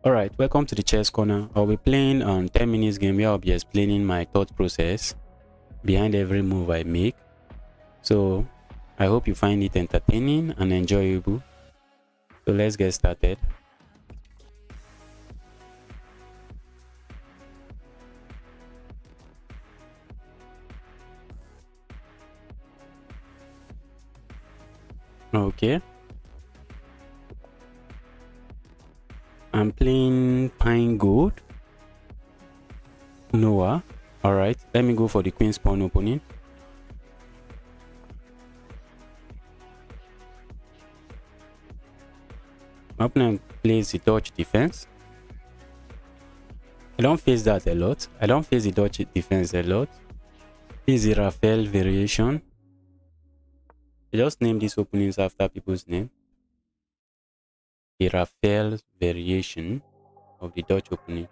Alright, welcome to the chess corner. I'll be playing on 10 minutes game where I'll be explaining my thought process behind every move I make. So I hope you find it entertaining and enjoyable. So let's get started. Okay. I'm playing Pine Gold. Noah. Alright, let me go for the Queen's Pawn opening. My opponent plays the Dutch defense. I don't face that a lot. I don't face the Dutch defense a lot. This is the Raphael variation. I just name these openings after people's name. The Raphael variation of the Dutch opening.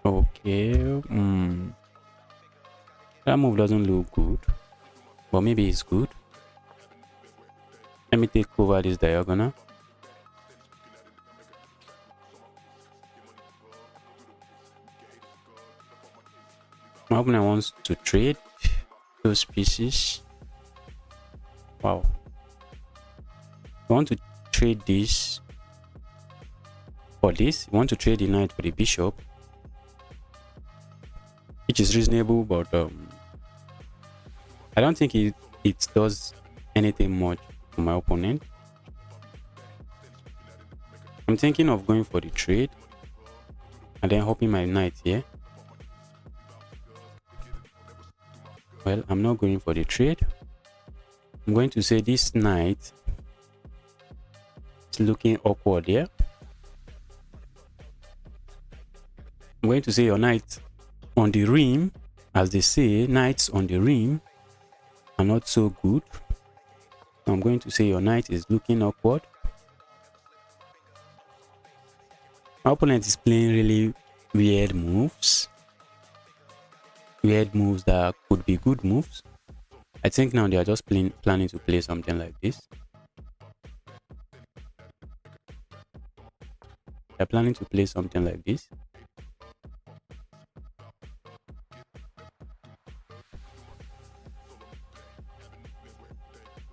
Okay. That move doesn't look good, but maybe it's good. Let me take over this diagonal. My opponent wants to trade those pieces. Wow. I want to trade this for this. I want to trade the knight for the bishop, which is reasonable, but I don't think it does anything much for my opponent. I'm thinking of going for the trade and then hopping my knight here. Well, I'm not going for the trade. I'm going to say this knight is looking awkward here. I'm going to say your knight on the rim, as they say, knights on the rim are not so good. So I'm going to say your knight is looking awkward. My opponent is playing really weird moves. Weird moves that could be good moves. I think now they are just planning to play something like this. They're planning to play something like this.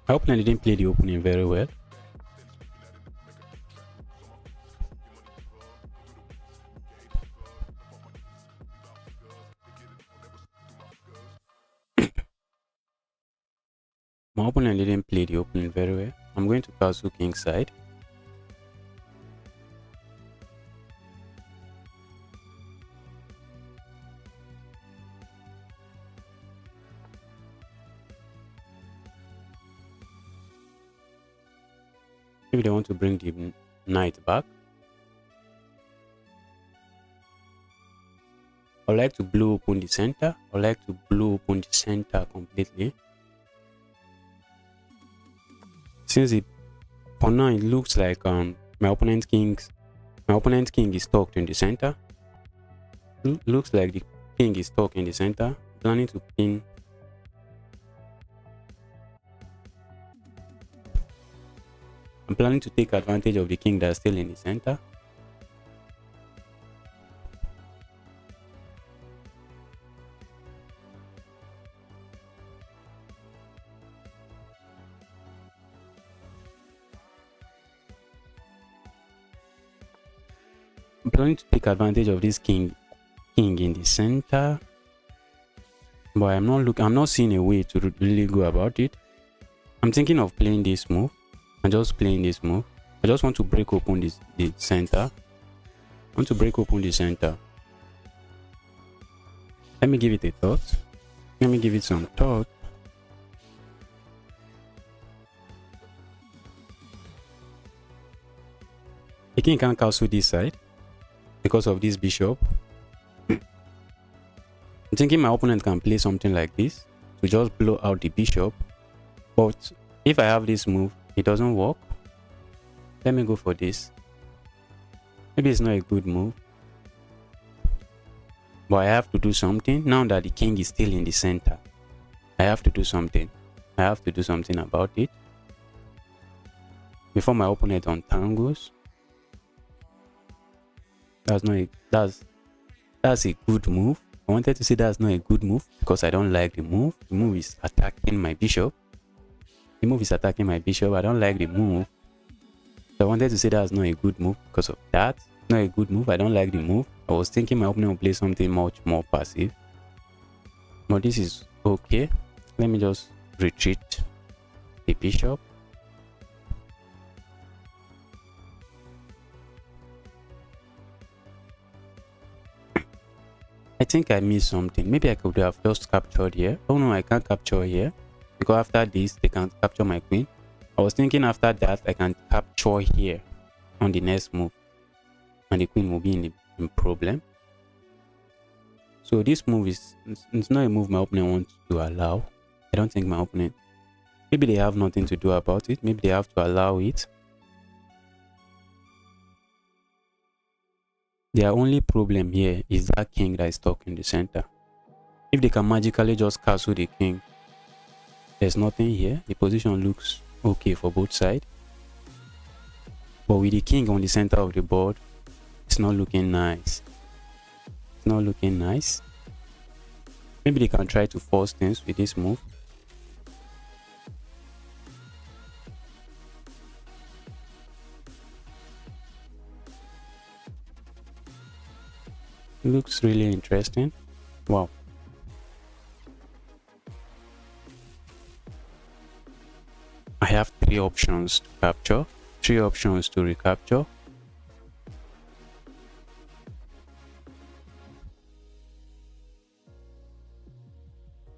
My opponent didn't play the opening very well. My opponent didn't play the opening very well. I'm going to castle king side. Maybe they want to bring the knight back. I like to blow open the center. I like to blow open the center completely. Since for now it looks like my opponent's king is stuck in the center. Looks like the king is stuck in the center. Planning to pin. I'm planning to take advantage of the king that's still in the center. I'm planning to take advantage of this king in the center, but I'm not seeing a way to really go about it. I'm thinking of playing this move. I'm just playing this move. I just want to break open the center. I want to break open the center. Let me give it a thought. Let me give it some thought. The king can't castle this side because of this bishop. I'm thinking my opponent can play something like this to just blow out the bishop. But if I have this move, it doesn't work. Let me go for this. Maybe it's not a good move, but I have to do something now that the king is still in the center. I have to do something. I have to do something about it before my opponent untangles. That's a good move. I wanted to say that's not a good move because I don't like the move. The move is attacking my bishop. The move is attacking my bishop. I don't like the move. So I wanted to say that's not a good move because of that. Not a good move. I don't like the move. I was thinking my opponent will play something much more passive. But this is okay. Let me just retreat the bishop. I think I missed something. Maybe I could have just captured here. Oh no, I can't capture here because after this they can't capture my queen. I was thinking after that I can capture here on the next move and the queen will be in problem. So this move it's not a move my opponent wants to allow. I don't think my opponent, maybe they have nothing to do about it. Maybe they have to allow it. Their only problem here is that king that is stuck in the center. If they can magically just castle the king, there's nothing here. The position looks okay for both sides. But with the king on the center of the board, it's not looking nice. It's not looking nice. Maybe they can try to force things with this move. It looks really interesting. Wow. I have 3 options to capture, 3 options to recapture.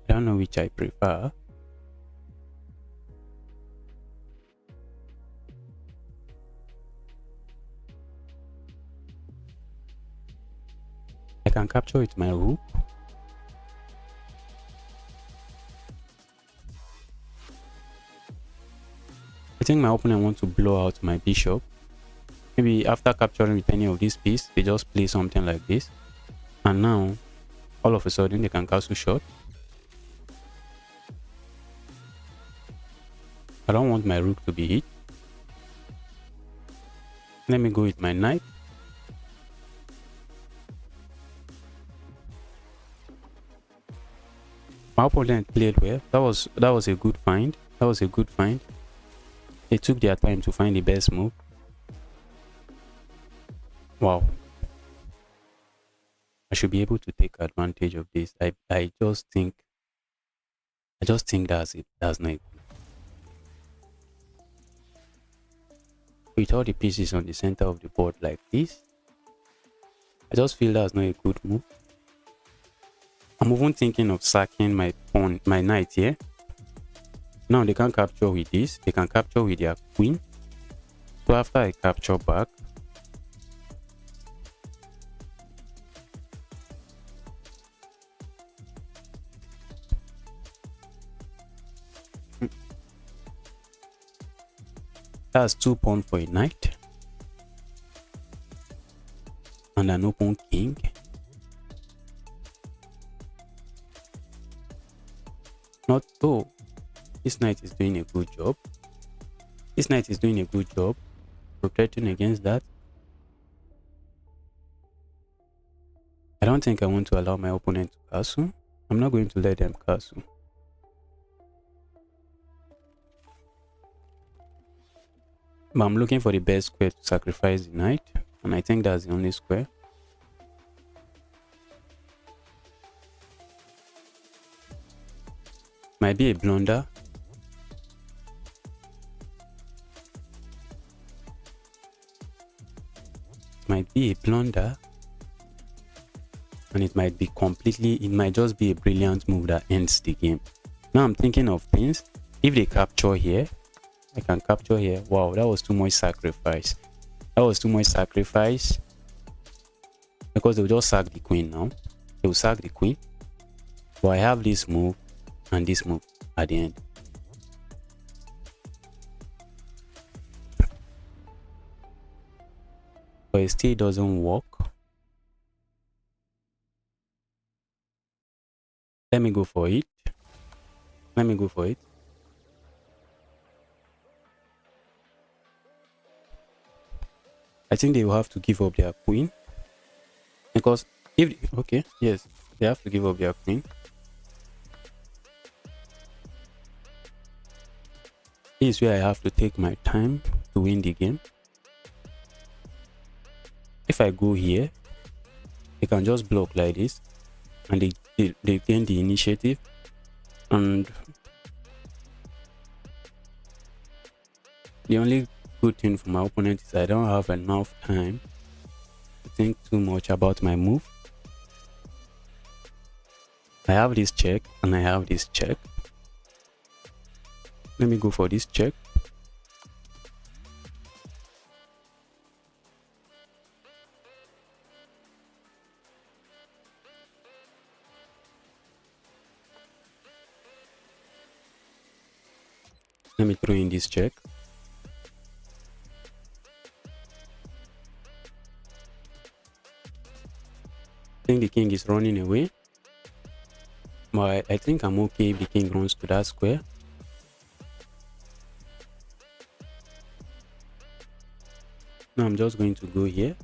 I don't know which I prefer. I can capture with my rook. I think my opponent wants to blow out my bishop. Maybe after capturing with any of these pieces, they just play something like this. And now, all of a sudden, they can castle shot. I don't want my rook to be hit. Let me go with my knight. My opponent played well. That was a good find. That was a good find. They took their time to find the best move. Wow. I should be able to take advantage of this. I just think that's it. That's not it. With all the pieces on the center of the board like this, I just feel that's not a good move. I'm even thinking of sacking my pawn, my knight here. Now they can't capture with this. They can capture with their queen. So after I capture back, that's 2 pawns for a knight and an open king. Not so. This knight is doing a good job. This knight is doing a good job protecting against that. I don't think I want to allow my opponent to castle. I'm not going to let them castle. But I'm looking for the best square to sacrifice the knight, and I think that's the only square. Might be a blunder. Might be a blunder. And it might just be a brilliant move that ends the game. Now I'm thinking of things. If they capture here, I can capture here. Wow, that was too much sacrifice. That was too much sacrifice. Because they'll just sack the queen now. They'll sack the queen. But I have this move and this move at the end. But it still doesn't work. Let me go for it. Let me go for it. I think they will have to give up their queen, because if okay, yes, they have to give up their queen. This is where I have to take my time to win the game. If I go here, they can just block like this, and they gain the initiative. And the only good thing for my opponent is I don't have enough time to think too much about my move. I have this check and I have this check. Let me go for this check. Let me throw in this check. I think the king is running away. But I think I'm okay if the king runs to that square. Now I'm just going to go here.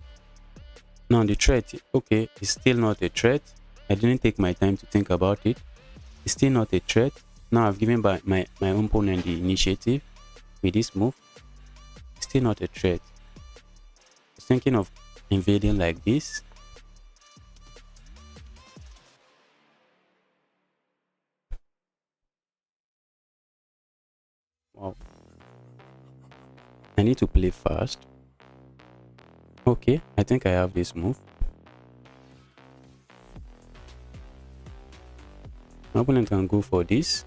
Now the threat, okay, it's still not a threat. I didn't take my time to think about it. It's still not a threat. Now I've given my opponent the initiative with this move. It's still not a threat. I was thinking of invading like this. Wow. I need to play fast. Okay, I think I have this move. My opponent can go for this.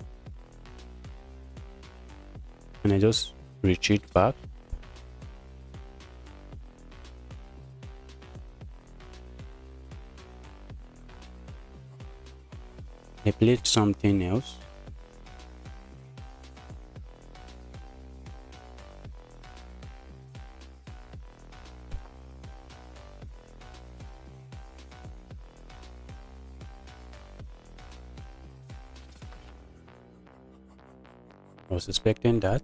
And I just retreat back. I played something else. I was expecting that.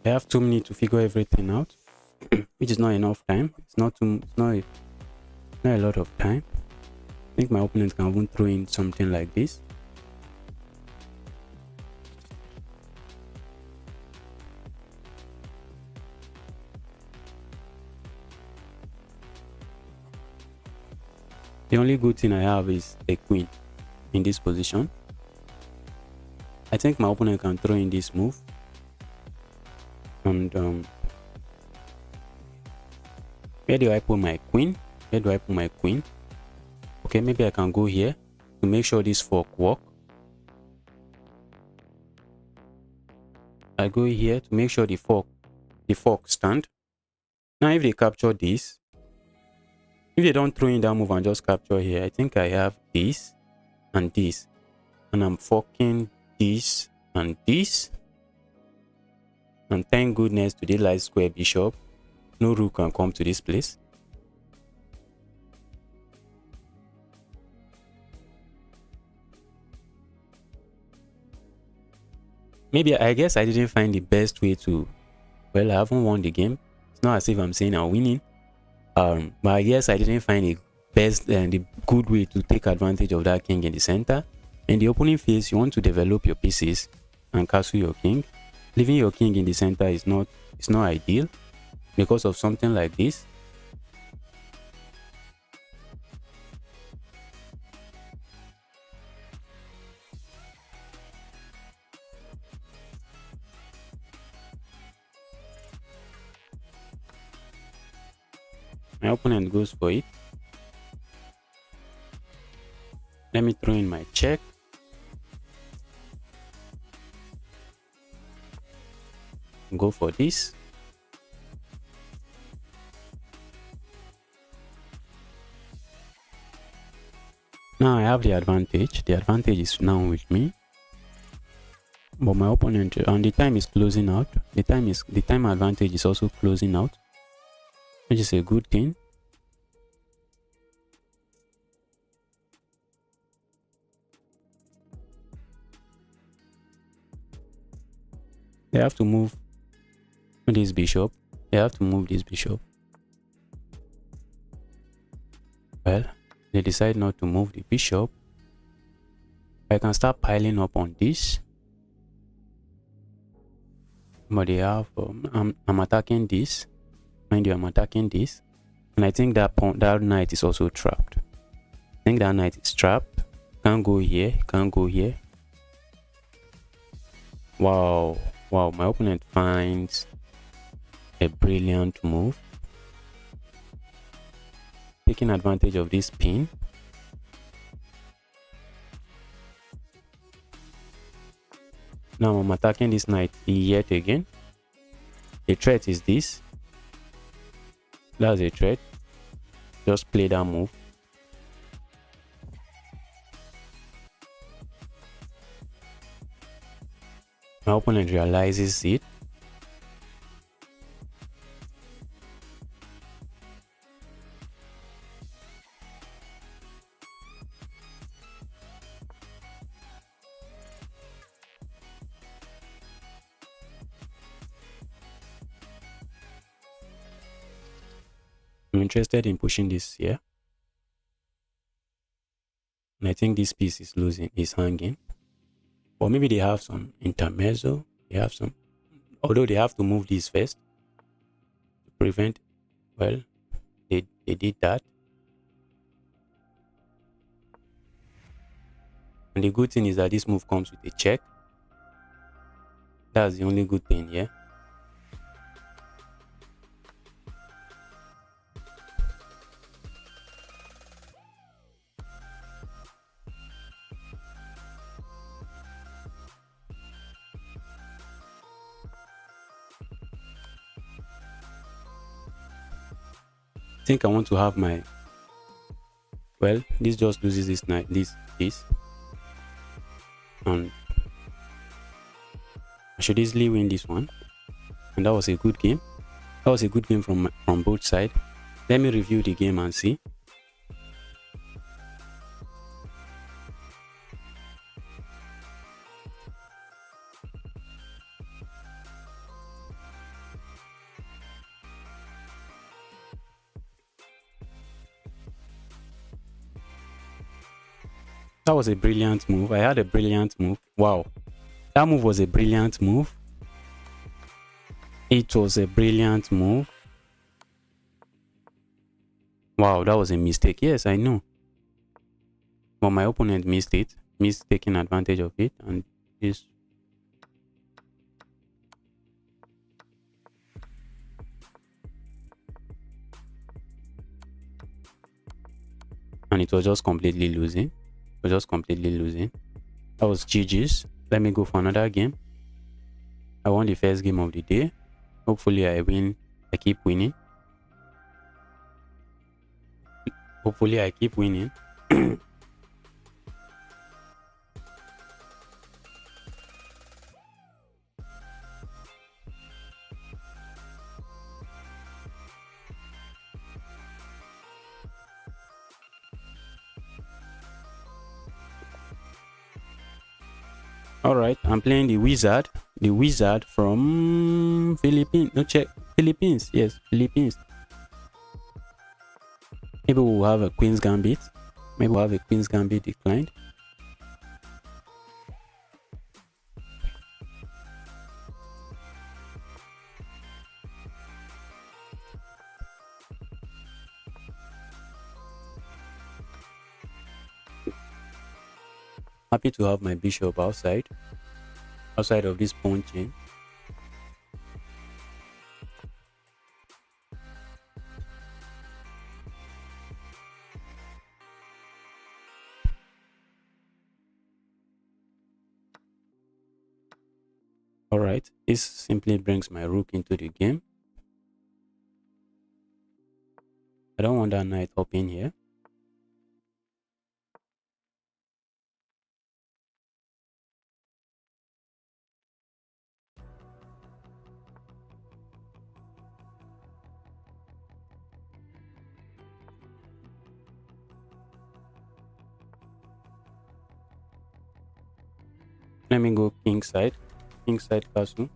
I have 2 minutes to figure everything out, which is not enough time. It's not a lot of time. I think my opponent can even throw in something like this. The only good thing I have is a queen in this position. I think my opponent can throw in this move. And where do I put my queen? Where do I put my queen? Okay, maybe I can go here to make sure this fork work. I go here to make sure the fork stand. Now if they capture this, if they don't throw in that move and just capture here, I think I have this and this, and I'm forking this and this. And thank goodness to the light square bishop, no rook can come to this place. Maybe I guess I didn't find the best way to, well, I haven't won the game. It's not as if I'm saying I'm winning. But I guess I didn't find the best and the good way to take advantage of that king in the center. In the opening phase, you want to develop your pieces and castle your king. Leaving your king in the center is not ideal because of something like this. My opponent goes for it. Let me throw in my check. Go for this. Now I have the advantage. The advantage is now with me. But my opponent, and the time is closing out. The time advantage is also closing out, which is a good thing. They have to move this bishop. They have to move this bishop. Well, they decide not to move the bishop. I can start piling up on this. But they have, I'm attacking this. Mind you, I'm attacking this. And I think that knight is also trapped. I think that knight is trapped. Can't go here, can't go here. Wow, wow, my opponent finds a brilliant move. Taking advantage of this pin. Now I'm attacking this knight yet again. The threat is this. That's a threat. Just play that move. My opponent realizes it. I'm interested in pushing this here. And I think this piece is hanging. Or maybe they have some intermezzo. They have some, although they have to move this first to prevent, well, they did that. And the good thing is that this move comes with a check. That's the only good thing here. I think I want to have my, well, this just loses this knight, this, and I should easily win this one. And that was a good game. That was a good game from both sides. Let me review the game and see. That was a brilliant move. I had a brilliant move. Wow. That move was a brilliant move. It was a brilliant move. Wow, that was a mistake. Yes, I know. But my opponent missed it. Missed taking advantage of it. And this. And it was just completely losing. It was just completely losing. That was GG's. Let me go for another game. I won the first game of the day. Hopefully I win. I keep winning. Hopefully I keep winning. Alright, I'm playing the wizard. The wizard from Philippines. No, check. Philippines. Yes, Philippines. Maybe we'll have a Queen's Gambit. Maybe we'll have a Queen's Gambit declined. Happy to have my bishop outside of this pawn chain. Alright, this simply brings my rook into the game. I don't want that knight up in here. Let me go king side castle.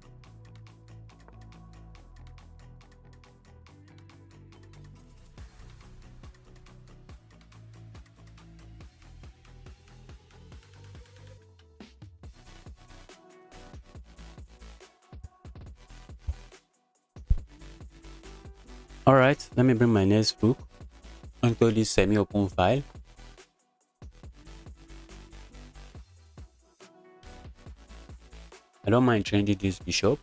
Alright, let me bring my next book into this semi-open file. I don't mind changing this bishop.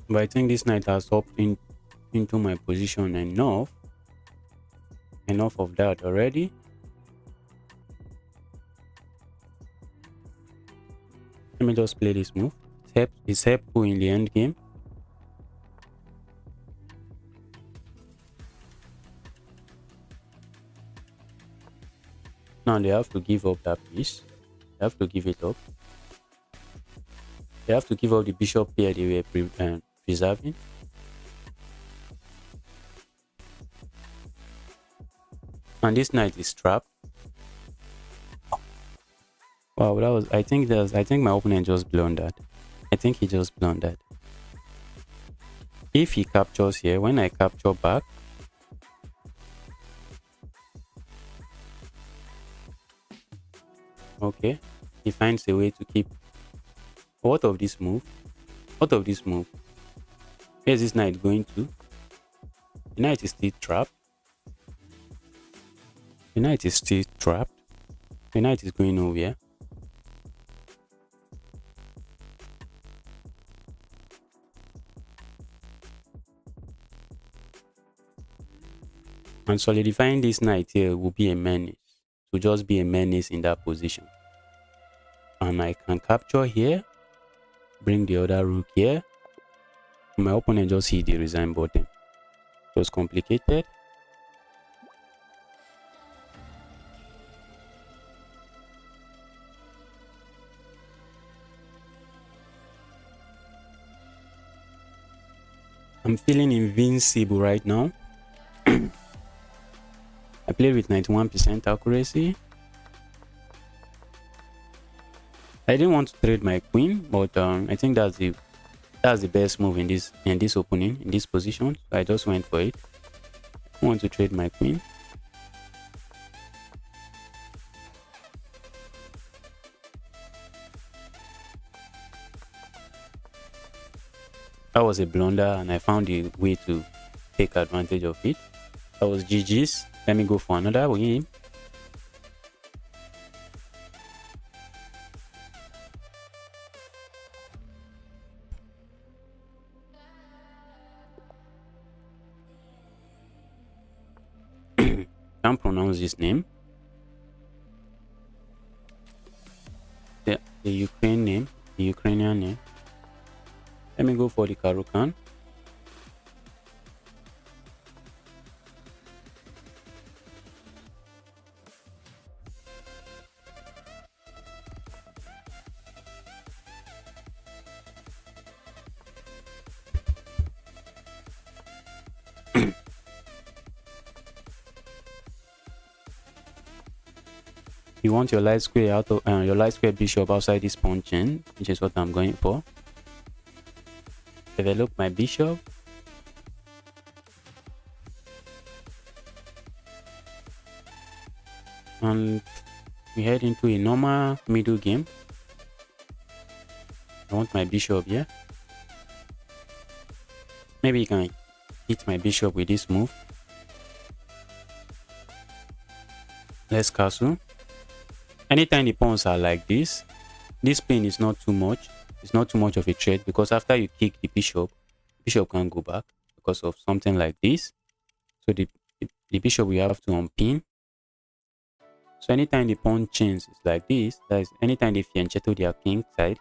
But I think this knight has hopped into my position enough. Enough of that already. Let me just play this move. It's helpful in the end game. Now they have to give up that piece. They have to give it up. They have to give up the bishop here they were preserving. And this knight is trapped. Wow, that was. I think my opponent just blundered. I think he just blundered. If he captures here, when I capture back, okay, he finds a way to keep. What of this move? What of this move? Where is this knight going to? The knight is still trapped. The knight is still trapped. The knight is going nowhere. And solidifying this knight here will be a menace. To just be a menace in that position. And I can capture here. Bring the other rook here. My opponent just hit the resign button. It was complicated. I'm feeling invincible right now. I played with 91% accuracy. I didn't want to trade my queen, but I think that's the best move in this opening, in this position. So I just went for it. I want to trade my queen. That was a blunder, and I found a way to take advantage of it. That was GG's. Let me go for another game. Can't pronounce this name. The Ukrainian name. The Ukrainian name. Let me go for the Karukan. You want your light square out of your light square bishop outside this pawn chain, which is what I'm going for. Develop my bishop. And we head into a normal middle game. I want my bishop here. Maybe you can hit my bishop with this move. Let's castle. Anytime the pawns are like this pin is not too much. It's not too much of a threat, because after you kick the bishop can't go back because of something like this. So the bishop we have to unpin. So anytime the pawn chains is like this, that is anytime they fianchetto their king side,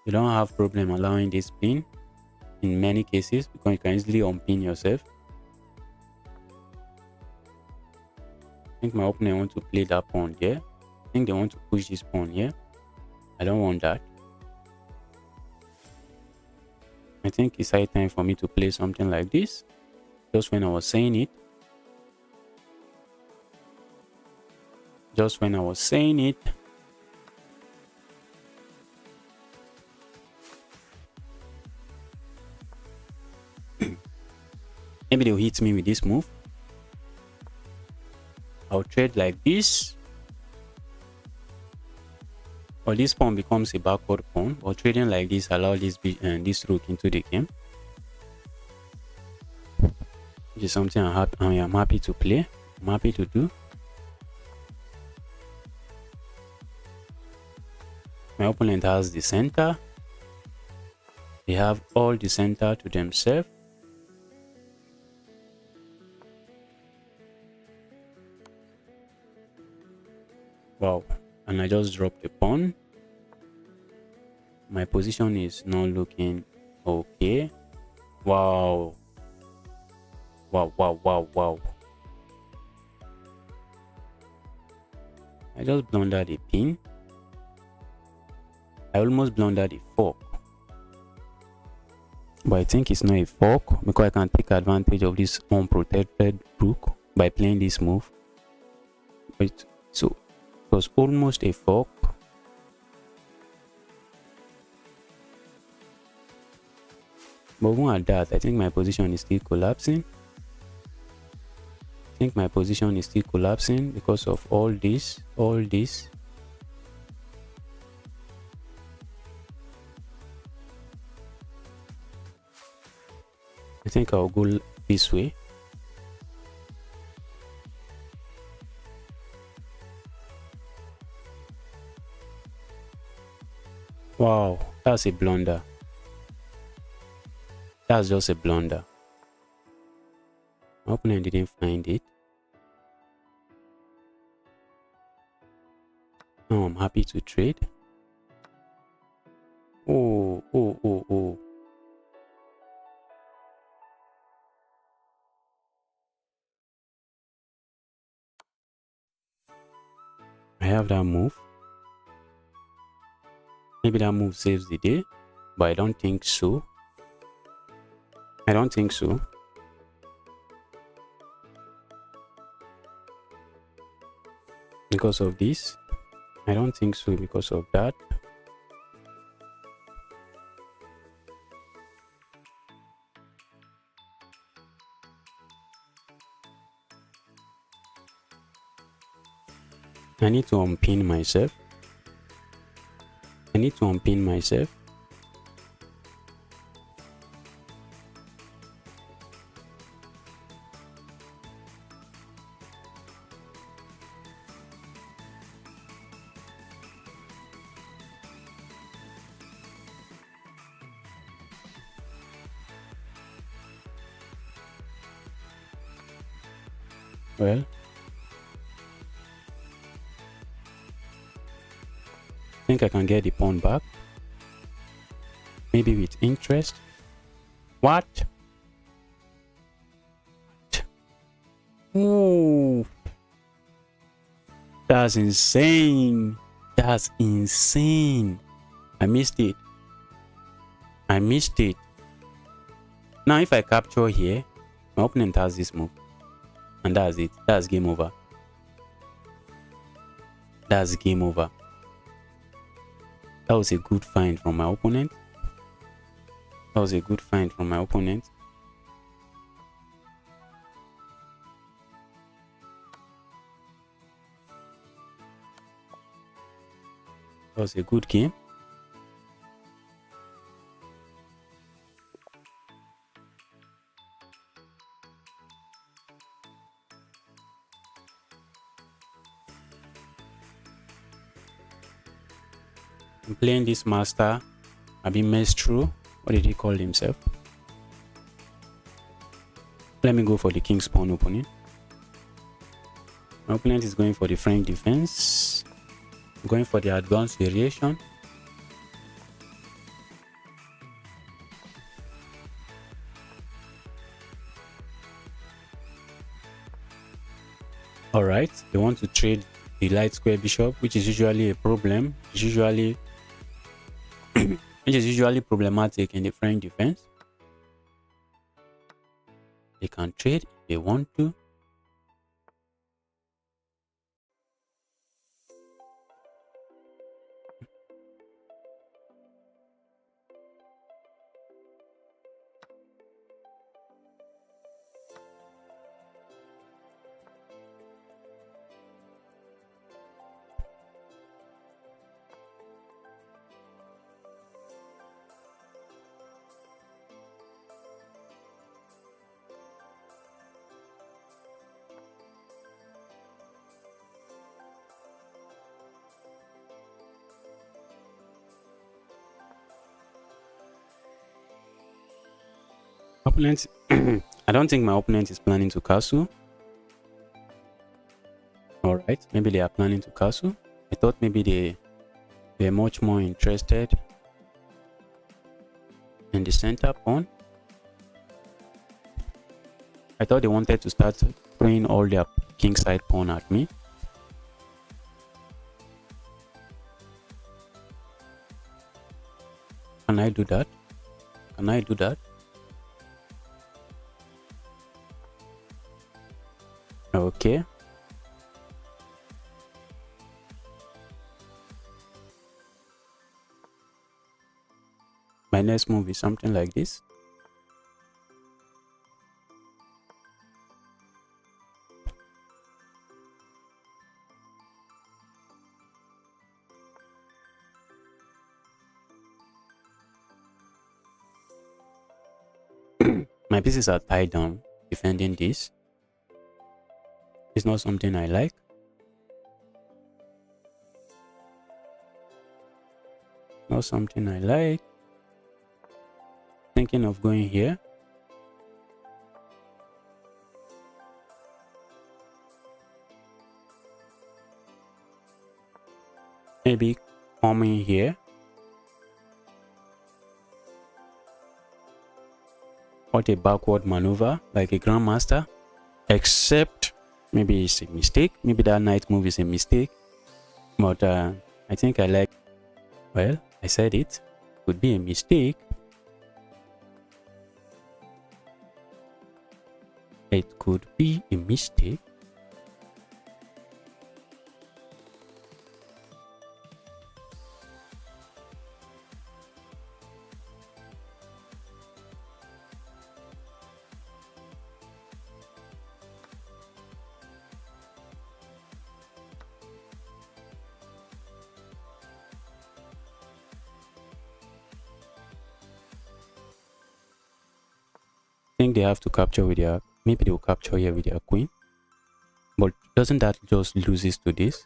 you don't have problem allowing this pin in many cases, because you can easily unpin yourself. I think my opponent wants to play that pawn here. I think they want to push this pawn here. I don't want that. I think it's high time for me to play something like this. Just when I was saying it. Maybe they'll hit me with this move. I'll trade like this. or this pawn becomes a backward pawn, or trading like this allow this rook into the game, which is something I am happy to play. I'm happy to do. My opponent has the center. They have all the center to themselves. Wow, and I just dropped the pawn. My position is not looking okay. Wow. Wow, wow, wow, wow. I just blundered a pin. I almost blundered a fork. But I think it's not a fork because I can take advantage of this unprotected rook by playing this move. But so it was almost a fork. But even at that, I think my position is still collapsing. Because of all this. I think I'll go this way. Wow, that's a blunder. That's just a blunder. My opponent didn't find it. Now I'm happy to trade. Oh. I have that move. Maybe that move saves the day, but I don't think so. Because of this. I don't think so because of that. I need to unpin myself. Well, I think I can get the pawn back. Maybe with interest. What? Ooh. That's insane. I missed it. Now if I capture here, my opponent has this move. And that's it. That's game over. That was a good find from my opponent. That was a good find from my opponent. That was a good game. I'm playing this master. I've been messed through. What did he call himself? Let me go for the king's pawn opening. My opponent is going for the French defense. I'm going for the advanced variation. Alright, they want to trade the light square bishop, which is usually a problem. It's usually which is usually problematic in the French defense. They can trade if they want to. Opponent. I don't think my opponent is planning to castle. All right, maybe they are planning to castle. I thought maybe they're much more interested in the center pawn. I thought they wanted to start throwing all their king side pawn at me. Can I do that? Can I do that? Okay. My next move is something like this. My pieces are tied down defending this. It's not something I like. Not something I like. Thinking of going here. Maybe coming here. What a backward maneuver, like a grandmaster. Except maybe it's a mistake. Maybe that knight move is a mistake. But I think I like. Well, I said it. Could be a mistake. It could be a mistake. I think they have to capture with their, maybe they will capture here with their queen, but doesn't that just loses to this?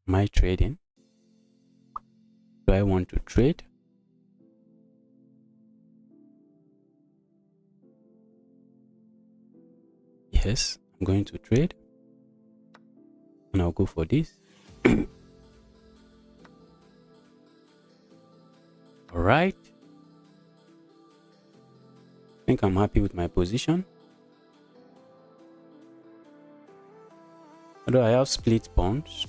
Am I trading? Do I want to trade? Yes, I'm going to trade, and I'll go for this. All right. I think I'm happy with my position. Although I have split pawns.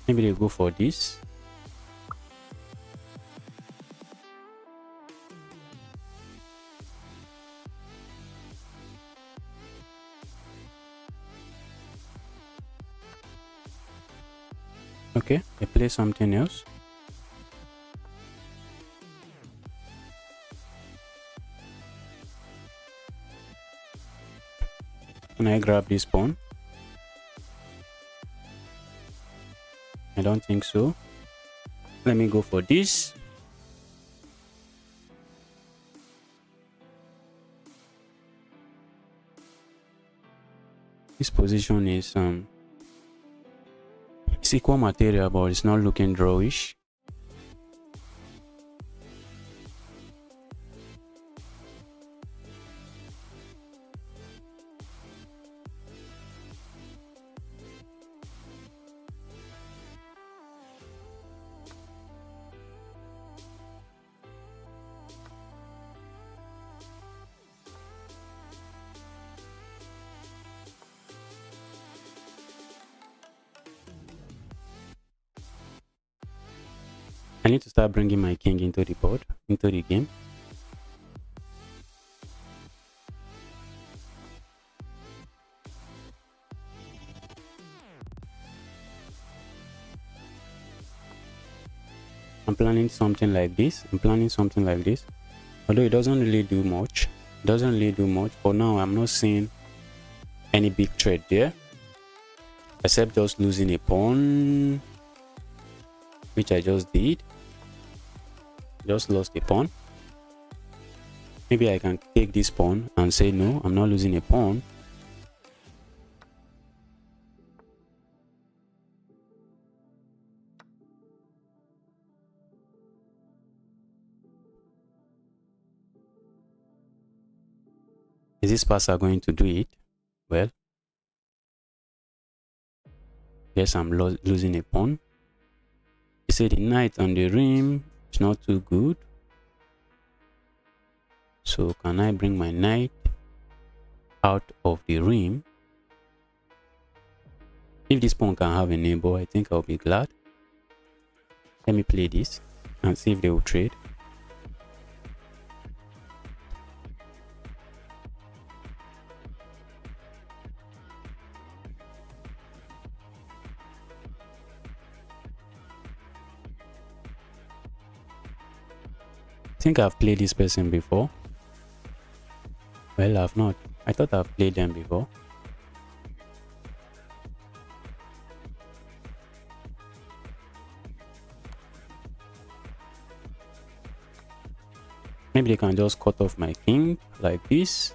Maybe they go for this. Okay, I play something else. Can I grab this pawn? I don't think so. Let me go for this. This position is it's equal material, but it's not looking drawish. I need to start bringing my king into the board, into the game. I'm planning something like this. Although it doesn't really do much. For now, I'm not seeing any big trade there. Except just losing a pawn, which I just did. Just lost a pawn. Maybe I can take this pawn and say no, I'm not losing a pawn. Is this passer going to do it? Well, yes, I'm losing a pawn. You say the knight on the rim is not too good. So can I bring my knight out of the rim? If this pawn can have a neighbor, I think I'll be glad. Let me play this and see if they will trade. I think I've played this person before. Well, I've not. I thought I've played them before. Maybe they can just cut off my king like this.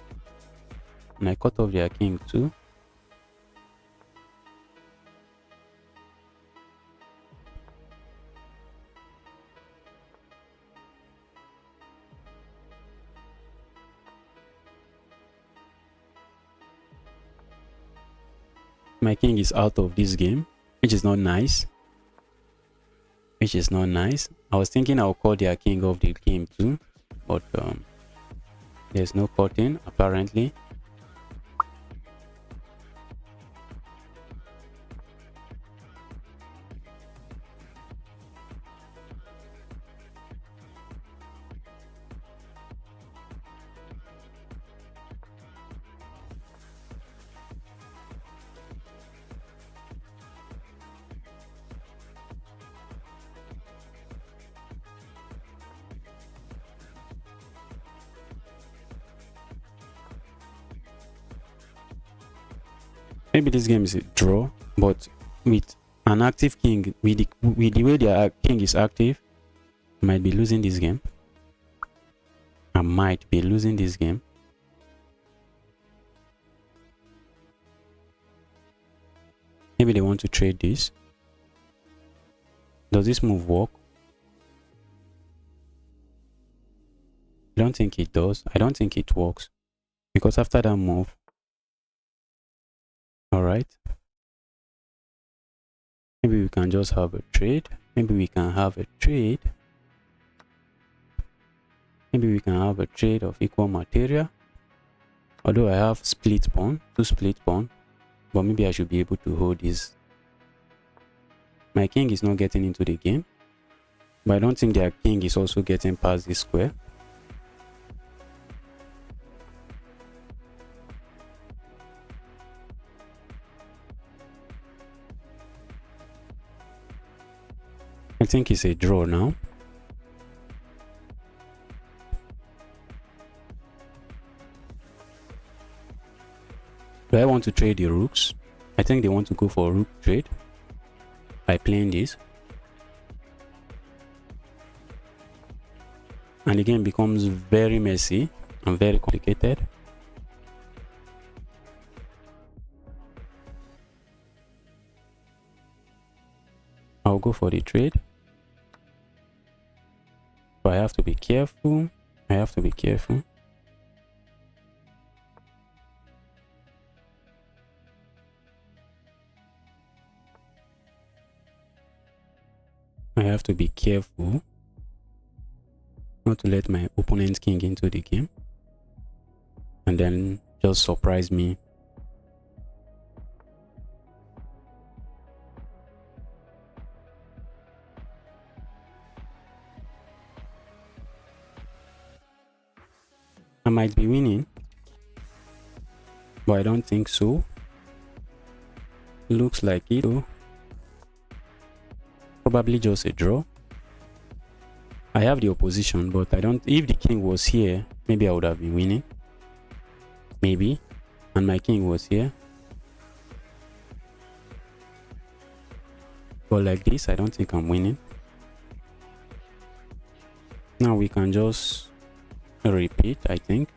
And I cut off their king too. My king is out of this game, which is not nice. Which is not nice. I was thinking I'll cut their king off the game too, but there's no cutting apparently. Maybe this game is a draw, but with an active king, with the way their king is active, I might be losing this game. I might be losing this game. Maybe they want to trade this. Does this move work? I don't think it does. I don't think it works. Because after that move, alright. Maybe we can just have a trade. Maybe we can have a trade. Maybe we can have a trade of equal material. Although I have split pawn, 2 split pawn. But maybe I should be able to hold this. My king is not getting into the game. But I don't think their king is also getting past this square. I think it's a draw now. Do I want to trade the rooks? I think they want to go for a rook trade by playing this. And the game becomes very messy and very complicated. I'll go for the trade. But I have to be careful. I have to be careful. I have to be careful not to let my opponent's king into the game and then just surprise me. I might be winning, but I don't think so. Looks like it though. Probably just a draw. I have the opposition, but I don't. If the king was here, maybe I would have been winning. Maybe. And my king was here. But like this, I don't think I'm winning. Now we can just repeat, I think.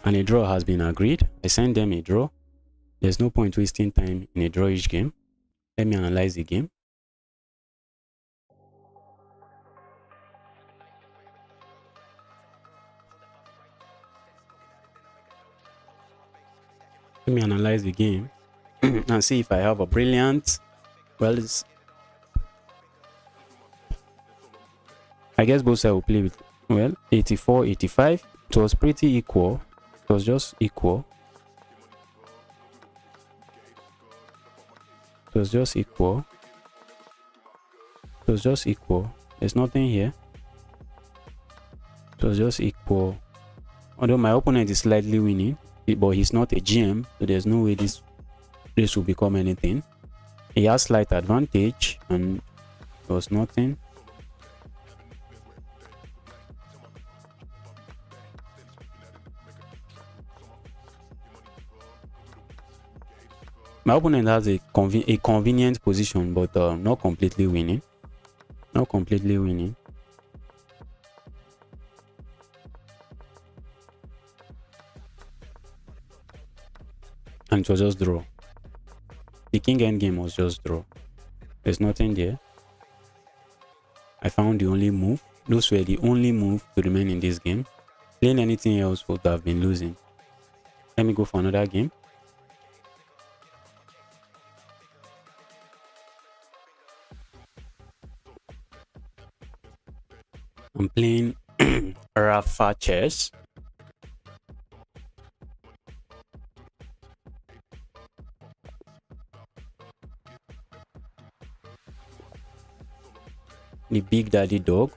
And a draw has been agreed. I send them a draw. There's no point wasting time in a drawish game. Let me analyze the game. Let me analyze the game and see if I have a brilliant. Well, I guess both sides will play with, well, 84, 85. It was pretty equal. It was just equal. It was just equal. It was just equal. There's nothing here. It was just equal. Although my opponent is slightly winning, but he's not a GM, so there's no way this will become anything. He has slight advantage, and there was nothing. My opponent has a convenient position, but not completely winning. Not completely winning. And it was just draw. The king endgame was just draw. There's nothing there. I found the only move. Those were the only move to remain in this game. Playing anything else would have been losing. Let me go for another game. I'm playing Elo Chess. The big daddy dog.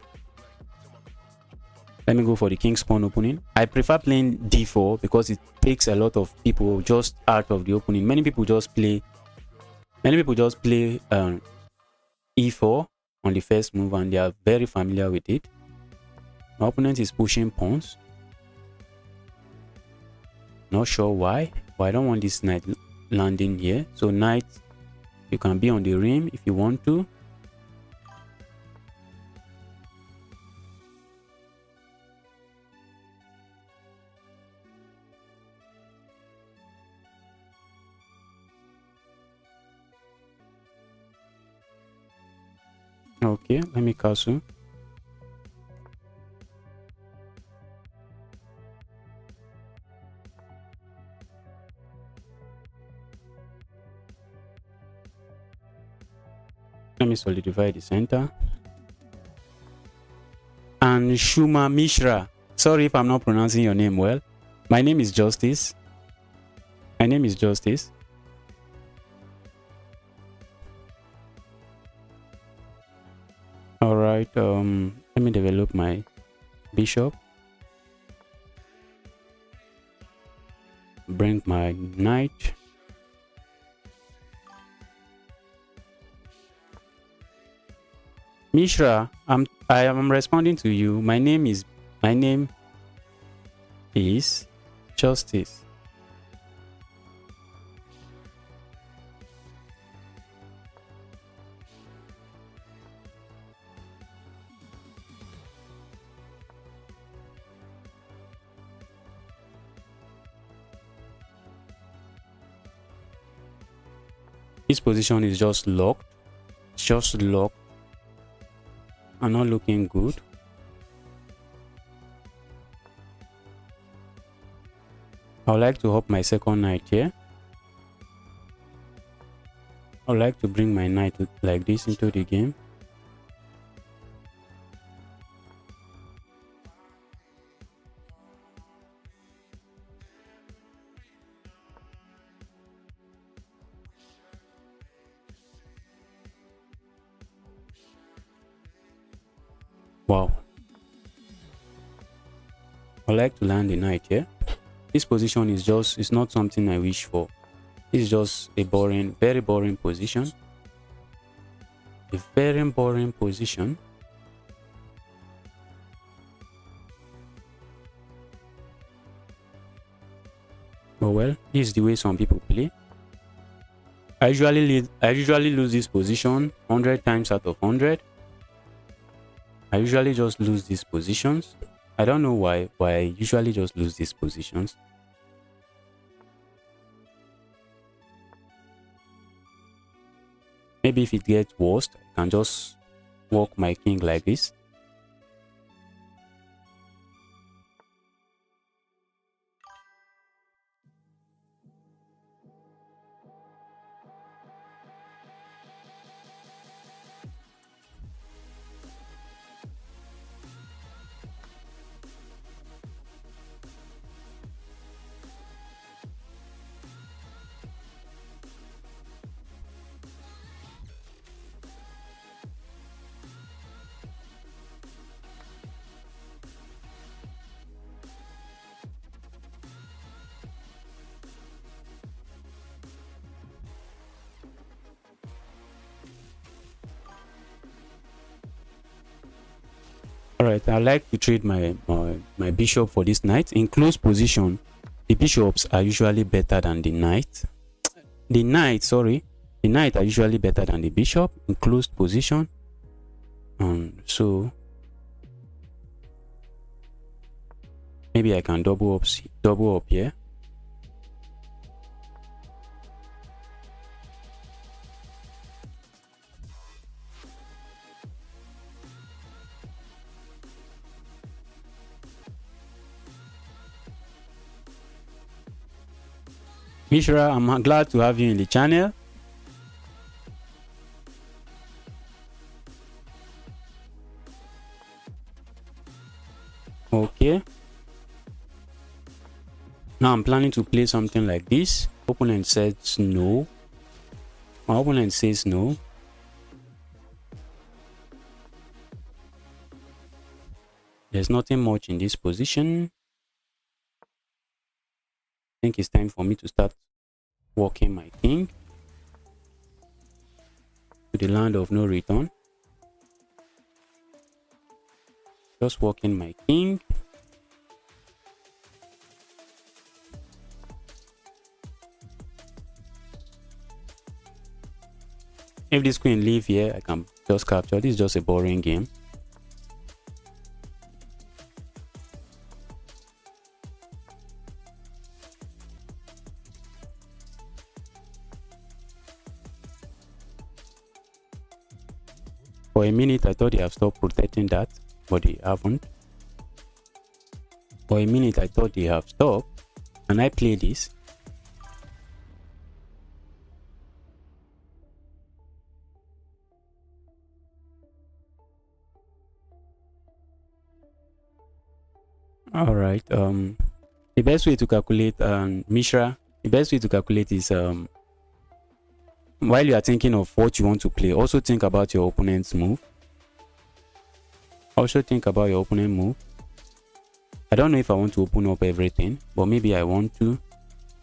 Let me go for the king pawn opening. I prefer playing d4 because it takes a lot of people just out of the opening. Many people just play e4 on the first move, and they are very familiar with it. My opponent is pushing pawns. Not sure why, but I don't want this knight landing here. So knight, you can be on the rim if you want to. Okay, let me castle. Let me solidify the center. And Shuma Mishra. Sorry if I'm not pronouncing your name well. My name is Justice. My name is Justice. All right. Let me develop my bishop. Bring my knight. Mishra, I am responding to you. My name is Justice. This position is just locked. It's just locked. I'm not looking good. I would like to hop my second knight here. I would like to bring my knight like this into the game. Wow. I would like to land the knight here. This position is not something I wish for. This is just a boring, very boring position. A very boring position. Oh well, this is the way some people play. I usually lose this position 100 times out of 100. I usually just lose these positions. I don't know why, but I usually just lose these positions. Maybe if it gets worse, I can just walk my king like this. Alright, I like to trade my bishop for this knight. In close position, the bishops are usually better than the knight. The knight are usually better than the bishop in closed position. So maybe I can double up here. Mishra, I'm glad to have you in the channel. Okay. Now I'm planning to play something like this. Opponent says no. My opponent says no. There's nothing much in this position. I think it's time for me to start walking my king to the land of no return. Just walking my king. If this queen leave here, I can just capture. This is just a boring game. For a minute, I thought they have stopped protecting that, but they haven't. For a minute, I thought they have stopped. Can I play this? All right. The best way to calculate, Mishra, the best way to calculate is while you are thinking of what you want to play, also think about your opponent's move. Also think about your opponent move. I don't know if I want to open up everything, but maybe I want to.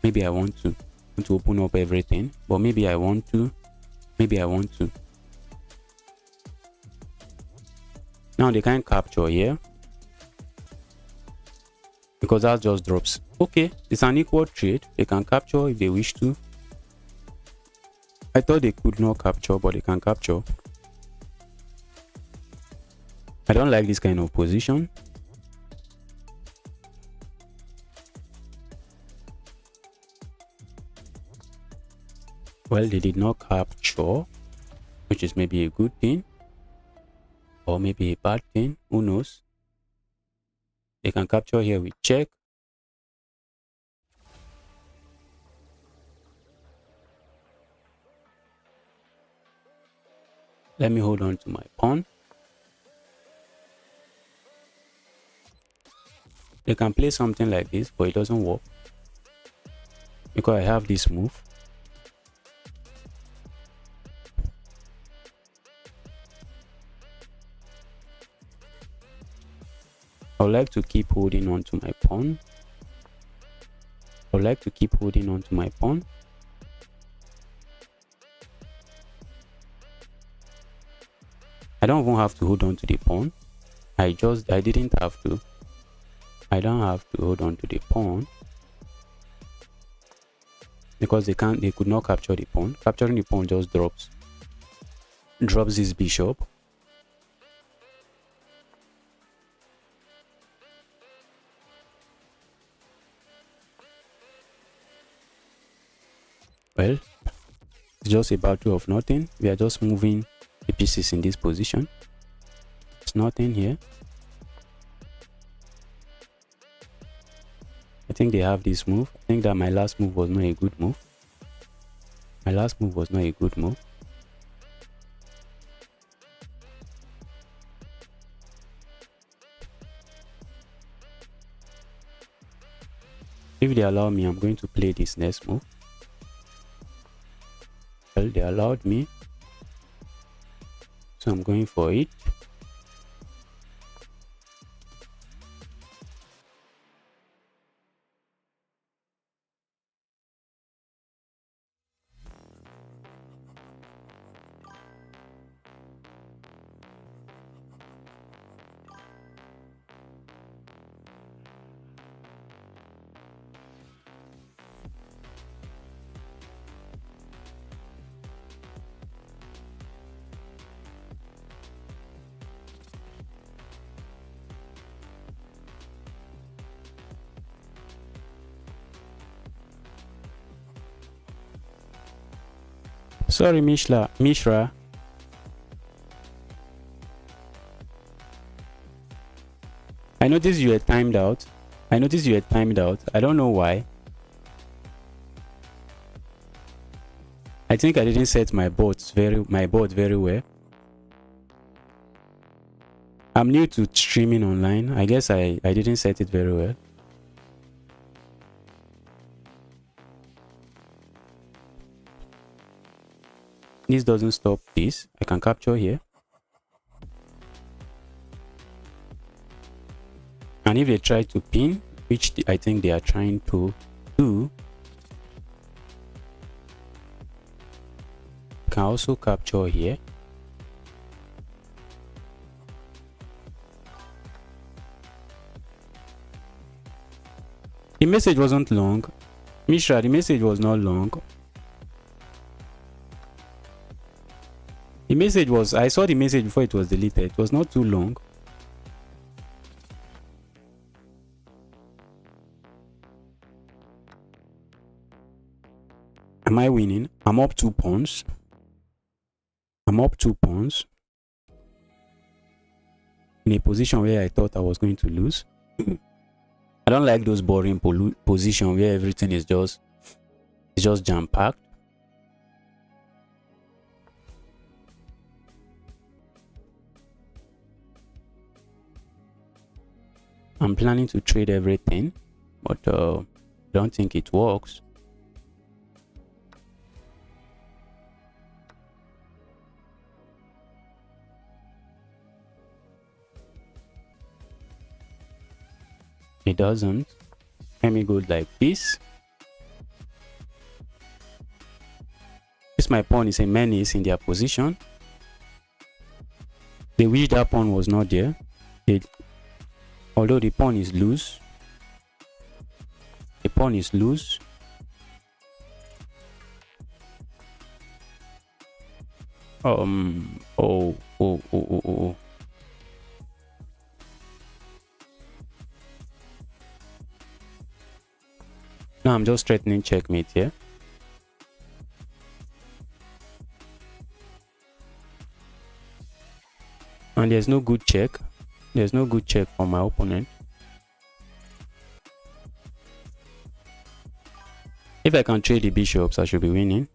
Maybe I want to open up everything, but maybe I want to. Maybe I want to. Now they can't capture here because that just drops. Okay, it's an equal trade. They can capture if they wish to. I thought they could not capture, but they can capture. I don't like this kind of position. Well, they did not capture, which is maybe a good thing or maybe a bad thing. Who knows? They can capture here with check. Let me hold on to my pawn. They can play something like this, but it doesn't work because I have this move. I would like to keep holding on to my pawn. I would like to keep holding on to my pawn. I don't even have to hold on to the pawn. I didn't have to. I don't have to hold on to the pawn. because they could not capture the pawn. Capturing the pawn just drops this bishop. Well, it's just a battle of nothing. We are just moving the pieces in this position. It's nothing here. I think they have this move. I think that my last move was not a good move. My last move was not a good move. If they allow me, I'm going to play this next move. Well, they allowed me, so I'm going for it. Sorry, Mishra. I noticed you were timed out. I don't know why. I think I didn't set my board very well. I'm new to streaming online. I guess I didn't set it very well. This doesn't stop this. I can capture here. And if they try to pin, which I think they are trying to do, I can also capture here. The message wasn't long. Mishra, the message was not long. The message was, I saw the message before it was deleted. It was not too long. Am I winning? I'm up 2 pawns. In a position where I thought I was going to lose. I don't like those boring positions where everything is just jam-packed. I'm planning to trade everything, but I don't think it works. It doesn't. Let me go like this. This my pawn is a menace in their position. They wish that pawn was not there. Although the pawn is loose. Oh. Now I'm just threatening checkmate here. And there's no good check. There's no good check for my opponent. If I can trade the bishops, I should be winning.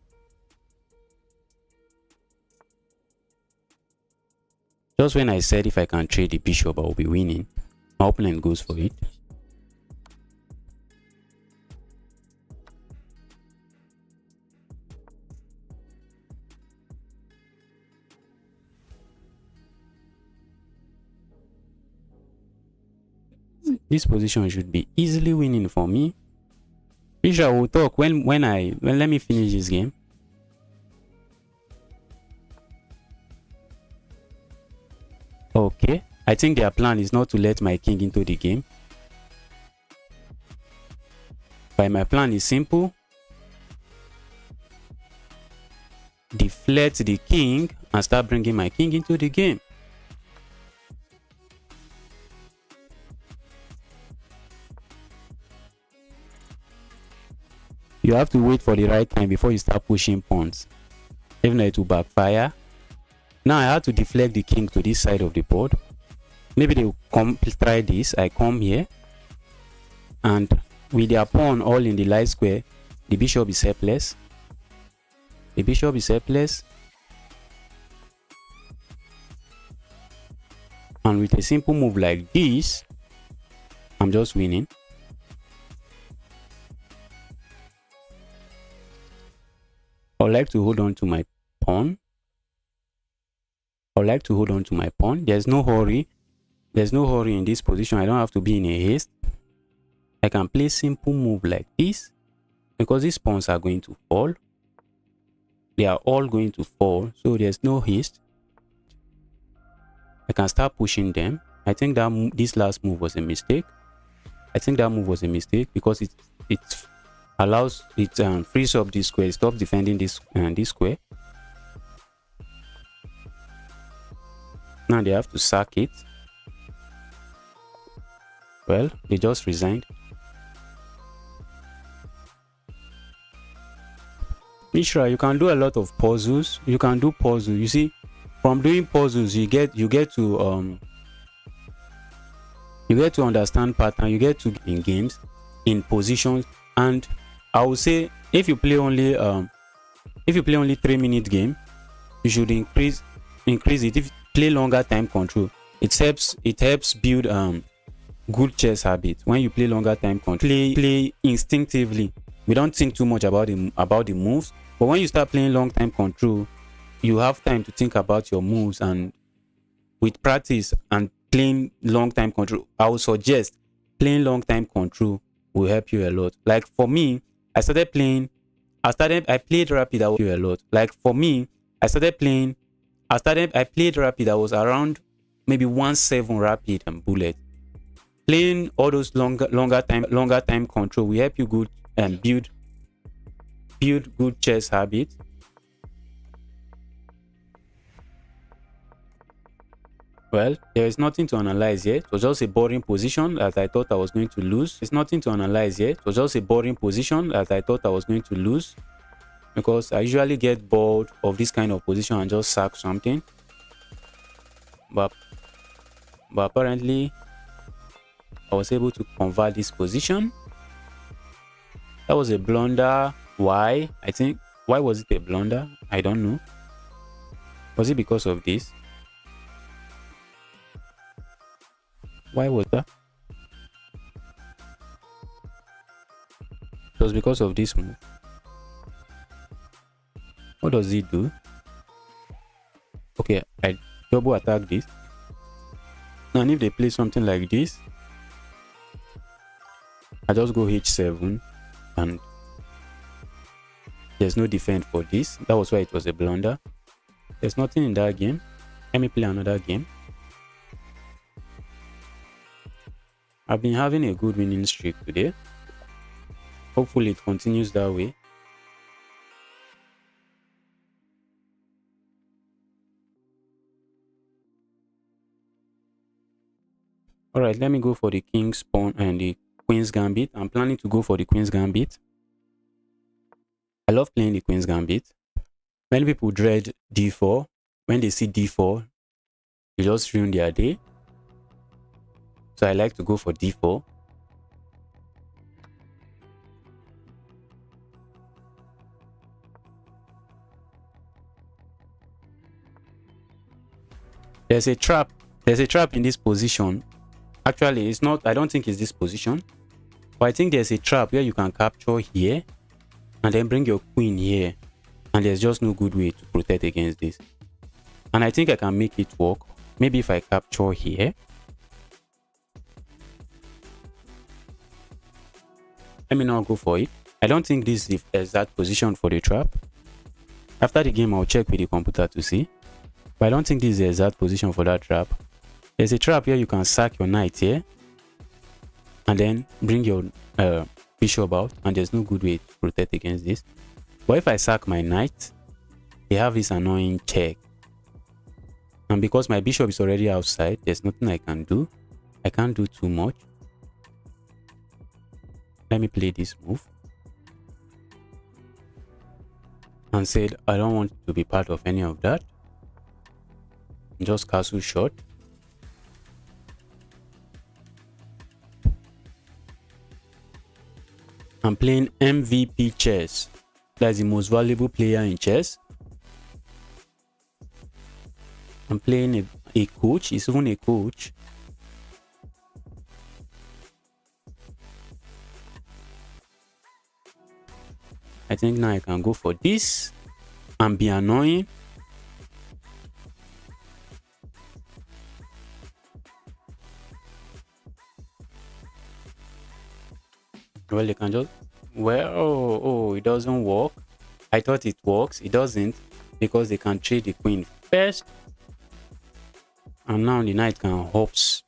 Just when I said if I can trade the bishop, I will be winning, my opponent goes for it. This position should be easily winning for me. Fisher will talk when let me finish this game. Okay, I think their plan is not to let my king into the game. But my plan is simple. deflect the king and start bringing my king into the game. You have to wait for the right time before you start pushing pawns. If not, it will backfire. Now I have to deflect the king to this side of the board. Maybe they will try this. I come here, and with their pawn all in the light square, the bishop is helpless. The bishop is helpless. And with a simple move like this, I'm just winning. I would like to hold on to my pawn. I would like to hold on to my pawn. There's no hurry. There's no hurry in this position. I don't have to be in a haste. I can play simple move like this because these pawns are going to fall. They are all going to fall, so there's no haste. I can start pushing them. I think that this last move was a mistake. I think that move was a mistake because it allows it frees up this square. Stop defending this this square. Now they have to sack it. Well, they just resigned. Mishra, you can do a lot of puzzles. You can do puzzles. You see, from doing puzzles, you get to understand pattern. You get to in games, in positions, and I would say if you play only 3-minute game, you should increase it. If you play longer time control, it helps build good chess habit. When you play longer time control, play instinctively. We don't think too much about the moves, but when you start playing long time control, you have time to think about your moves, and with practice and playing long time control, I would suggest playing long time control will help you a lot. Like for me, I played rapid, that will help you a lot. Like for me, I played rapid, I was around maybe 1-7 rapid and bullet. Playing all those longer time control will help you good and build good chess habit. Well, there is nothing to analyze here. It was just a boring position that I thought I was going to lose. There's nothing to analyze here. It was just a boring position that I thought I was going to lose, because I usually get bored of this kind of position and just sack something. But apparently I was able to convert this position. That was a blunder. Why? Why was it a blunder? I don't know. Was it because of this? Why was that? It was because of this move. What does it do? Okay, I double attack this. And if they play something like this, I just go h7 and there's no defense for this. That was why it was a blunder. There's nothing in that game. Let me play another game. I've been having a good winning streak today. Hopefully it continues that way. All right, let me go for the king's pawn and the queen's gambit. I'm planning to go for the queen's gambit. I love playing the queen's gambit. Many people dread d4. When they see d4, they just ruin their day. So I like to go for d4. There's a trap. There's a trap in this position. Actually, it's not. I don't think it's this position. But I think there's a trap where you can capture here and then bring your queen here. And there's just no good way to protect against this. And I think I can make it work. Maybe if I capture here. Let me now go for it. I don't think this is the exact position for the trap. After the game, I'll check with the computer to see. But I don't think this is the exact position for that trap. There's a trap here you can sack your knight here. And then bring your bishop out. And there's no good way to protect against this. But if I sack my knight, they have this annoying check. And because my bishop is already outside, there's nothing I can do. I can't do too much. Let me play this move. And said, I don't want to be part of any of that. Just castle shot. I'm playing MVP chess. That's the most valuable player in chess. I'm playing a coach. He's even a coach. I think now I can go for this and be annoying. Well, you can just, well, oh, it doesn't work. I thought it works. It doesn't, because they can trade the queen first. And now the knight can hops.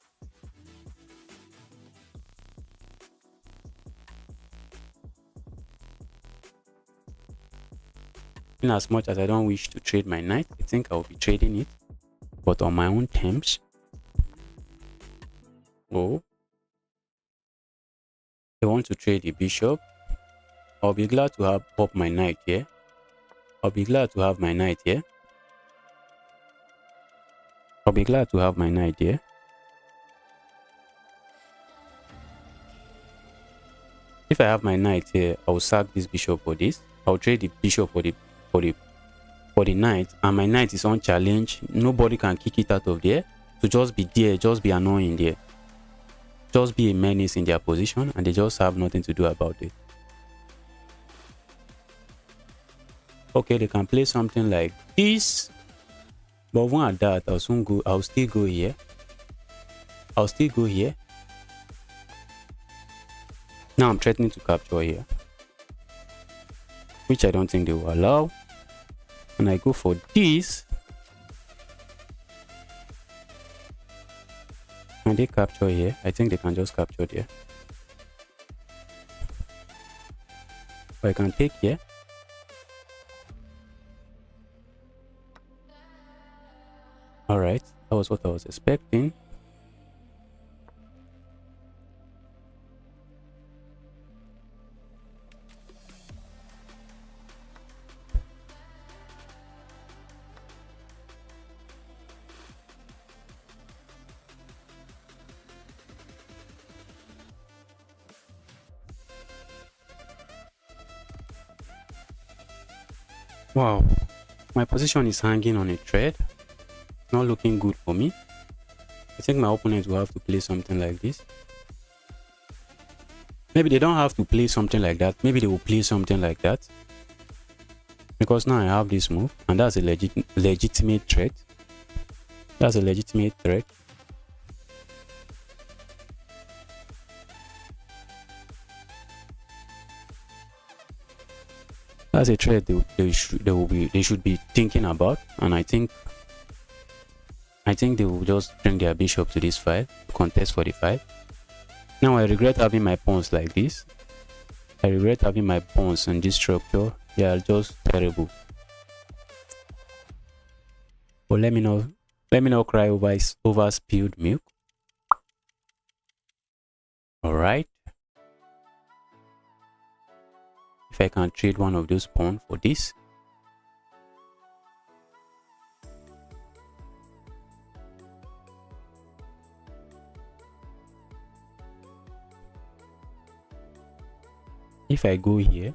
In as much as I don't wish to trade my knight, I think I'll be trading it, but on my own terms. Oh, I want to trade the bishop. I'll be glad to have up my knight here. I'll be glad to have my knight here. I'll be glad to have my knight here. If I have my knight here, I'll sack this bishop for this. I'll trade the bishop for the knight, and my knight is unchallenged. Nobody can kick it out of there. So just be there, just be annoying there. Just be a menace in their position, and they just have nothing to do about it. Okay, they can play something like this. But even at that, I'll still go here. I'll still go here. Now I'm threatening to capture here, which I don't think they will allow. And I go for this. Can they capture here? I think they can just capture there. But I can take here. Alright, that was what I was expecting. Wow, my position is hanging on a thread. Not looking good for me. I think my opponent will have to play something like this. Maybe they don't have to play something like that. Maybe they will play something like that. Because now I have this move, and that's a legitimate threat. That's a legitimate threat. That's a threat they should be thinking about, and I think they will just bring their bishop to this file to contest for the file. Now I regret having my pawns like this. I regret having my pawns in this structure. They are just terrible. But let me not cry over spilled milk. Alright. If I can trade one of those pawns for this. If I go here,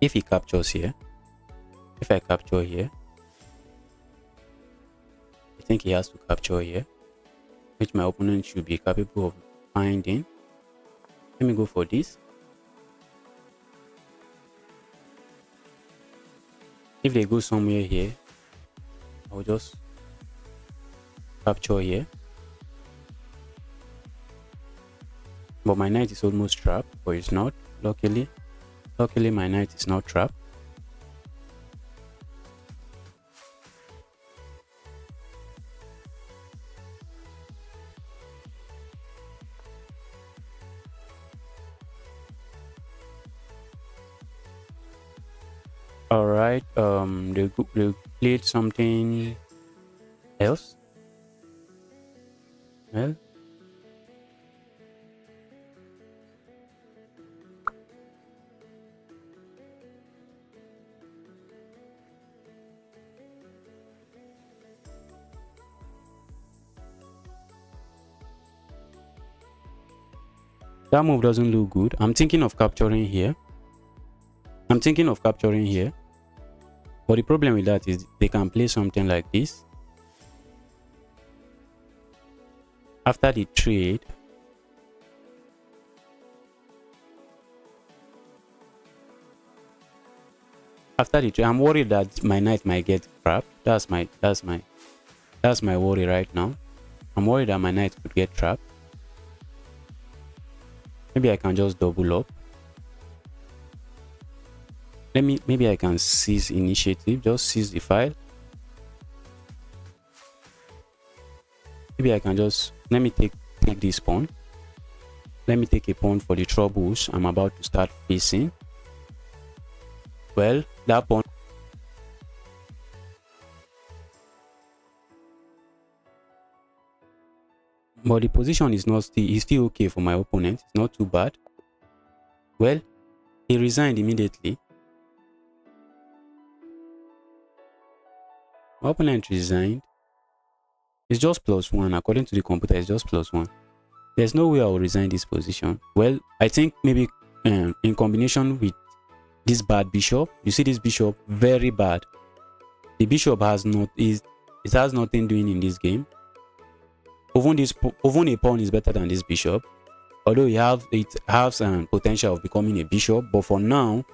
if he captures here, if I capture here, I think he has to capture here, which my opponent should be capable of finding. Let me go for this. If they go somewhere here, I'll just capture here. But my knight is almost trapped, but it's not. Luckily my knight is not trapped. All right. They played something else. Well, that move doesn't look good. I'm thinking of capturing here. But the problem with that is they can play something like this. After the trade, I'm worried that my knight might get trapped. That's my worry right now. I'm worried that my knight could get trapped. Maybe I can just double up. Maybe I can seize initiative, just seize the file. Maybe I can just, let me take this pawn. Let me take a pawn for the troubles I'm about to start facing. Well, that pawn. But the position is still okay for my opponent. It's not too bad. Well, he resigned immediately. My opponent resigned. It's just +1. According to the computer, it's just +1. There's no way I will resign this position. Well, I think maybe in combination with this bad bishop. You see this bishop? Very bad. The bishop has nothing doing in this game. Even a pawn is better than this bishop. Although it has potential of becoming a bishop. But for now,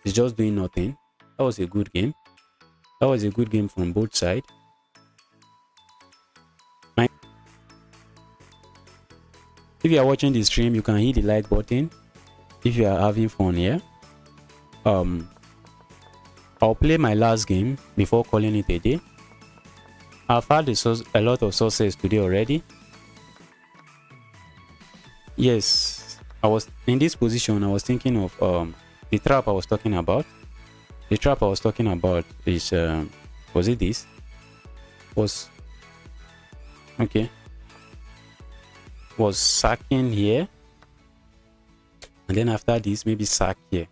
it's just doing nothing. That was a good game. That was a good game from both sides. If you are watching the stream, you can hit the like button if you are having fun here. I'll play my last game before calling it a day. I've had a lot of success today already. Yes, I was in this position. I was thinking of the trap I was talking about. The trap I was talking about is was it this? Was okay. Was sacking here, and then after this maybe sack here.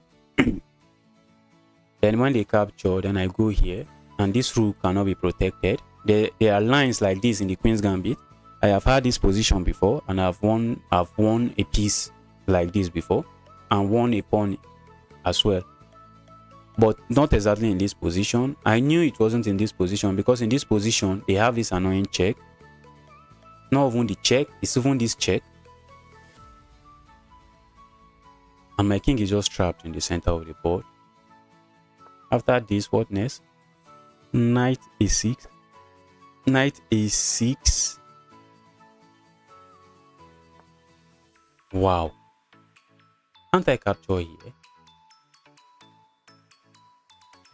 Then when they capture, then I go here, and this rook cannot be protected. There are lines like this in the Queen's Gambit. I have had this position before, and I've won a piece like this before, and won a pawn as well. But not exactly in this position. I knew it wasn't in this position because in this position they have this annoying check. Not even the check, it's even this check. And my king is just trapped in the center of the board. After this, what next? Knight a6. Knight a6. Wow. Can't I capture here?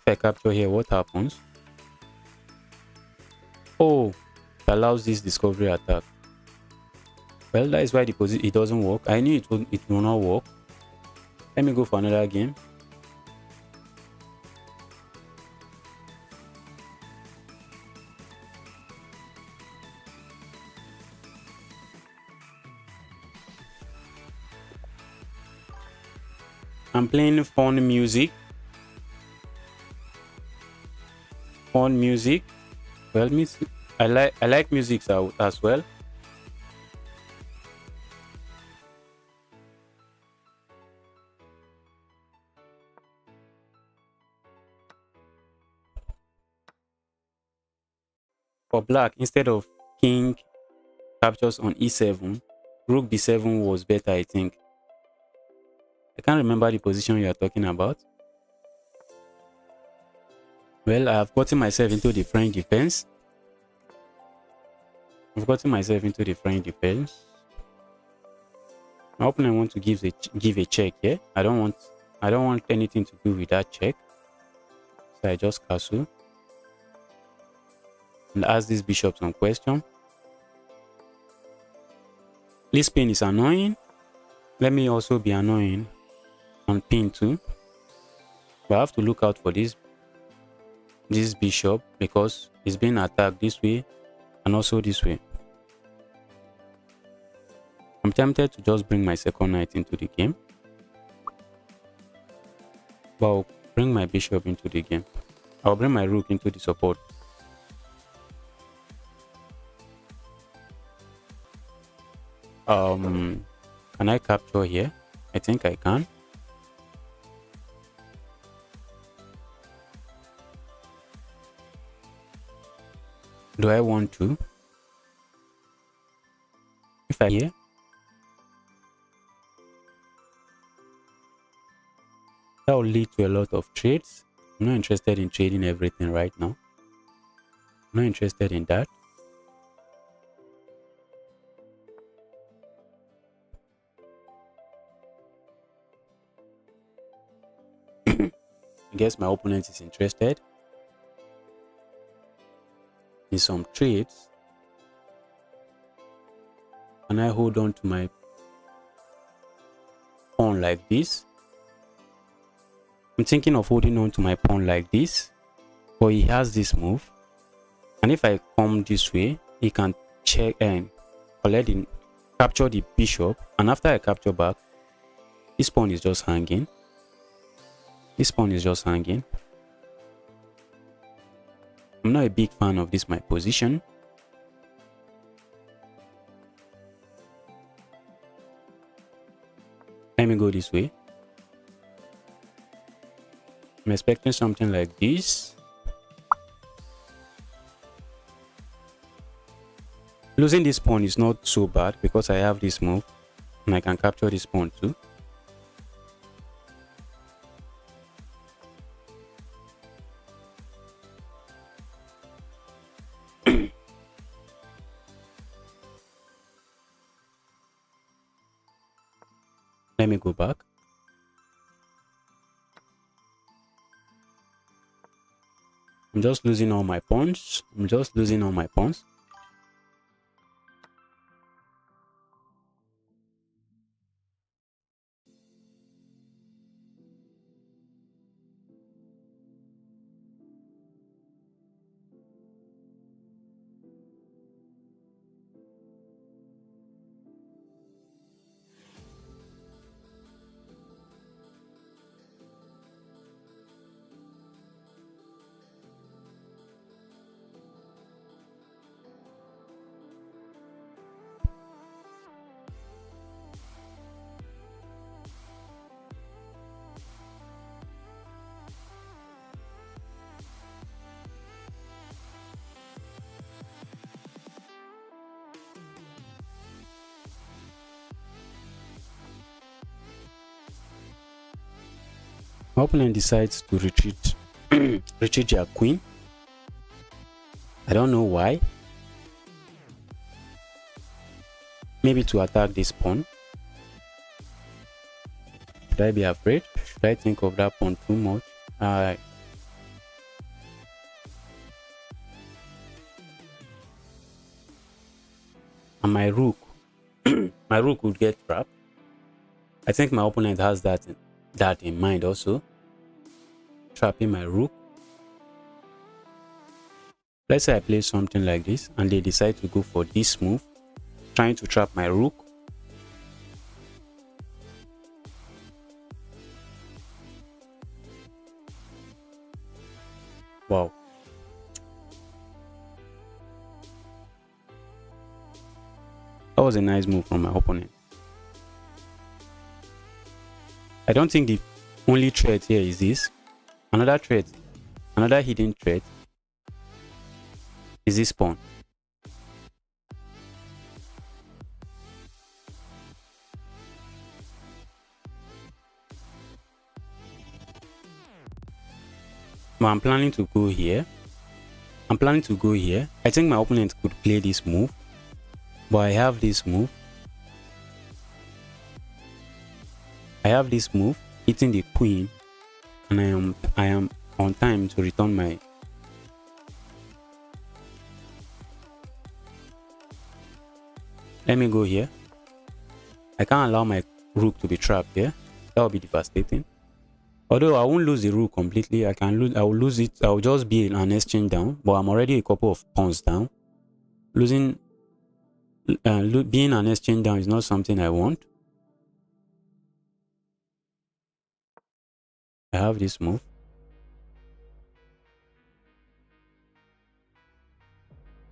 If I capture here, what happens? Oh, it allows this discovery attack. Well, that is why the position it doesn't work. I knew it will not work. Let me go for another game. I'm playing fun music. Fun music. Well, I like music as well. For black, instead of king captures on e7, rook b7 was better, I think. I can't remember the position you are talking about. Well, I have gotten myself into the French defense. My opponent wants to give a check here. I don't want anything to do with that check. So I just castle and ask this bishop some question. This pin is annoying. Let me also be annoying on pin 2. But I have to look out for this bishop because it's being attacked this way and also this way. I'm tempted to just bring my second knight into the game, but I'll bring my bishop into the game. I'll bring my rook into the support. Can I capture here? I think I can. Do I want to? If I here, that will lead to a lot of trades. I'm not interested in trading everything right now. I'm not interested in that. I guess my opponent is interested in some trades. Can I hold on to my pawn like this? I'm thinking of holding on to my pawn like this, but he has this move, and if I come this way, he can check and capture the bishop, and after I capture back, this pawn is just hanging. This pawn is just hanging. I'm not a big fan of this my position. Let me go this way. I'm expecting something like this. Losing this pawn is not so bad because I have this move and I can capture this pawn too. Let me go back. I'm just losing all my pawns. I'm just losing all my pawns. My opponent decides to retreat retreat their queen. I don't know why. Maybe to attack this pawn. Should I be afraid? Should I think of that pawn too much? Alright. And my rook. My rook would get trapped. I think my opponent has that in mind also. Trapping my rook. Let's say I play something like this and they decide to go for this move, trying to trap my rook. Wow. That was a nice move from my opponent. I don't think the only threat here is this. Another threat, another hidden threat is this pawn. But I'm planning to go here. I think my opponent could play this move, but I have this move. Hitting the queen, and I am on time to return my. Let me go here. I can't allow my rook to be trapped here. That would be devastating. Although I won't lose the rook completely, I will lose it. I will just be an exchange down, but I'm already a couple of pawns down. Losing, being an exchange down is not something I want. I have this move.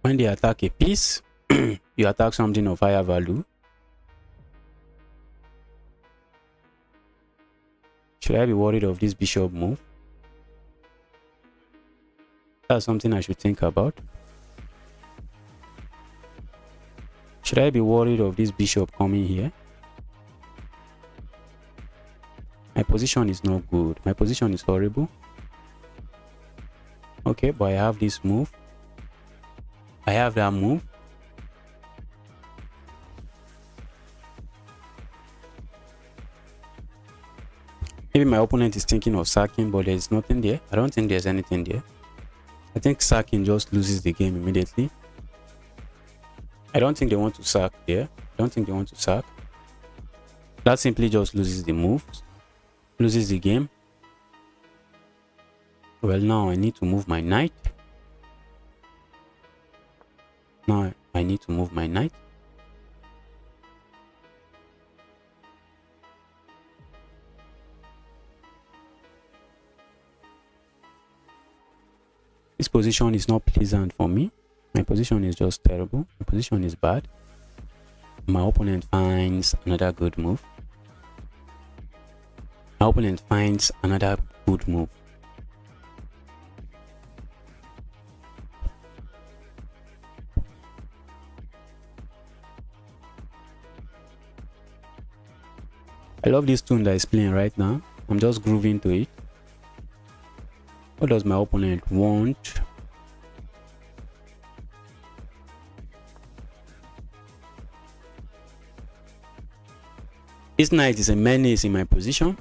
When they attack a piece, you attack something of higher value. Should I be worried of this bishop move? That's something I should think about. Should I be worried of this bishop coming here? My position is not good. My position is horrible. Okay, but I have this move. I have that move. Maybe my opponent is thinking of sacking, but there's nothing there. I don't think there's anything there. I think sacking just loses the game immediately. I don't think they want to sack there. I don't think they want to sack. That simply just loses the move. Loses the game. Well, now I need to move my knight. Now I need to move my knight. This position is not pleasant for me. My position is just terrible. My position is bad. My opponent finds another good move. My opponent finds another good move. I love this tune that is playing right now. I'm just grooving to it. What does my opponent want? This knight is a menace in my position.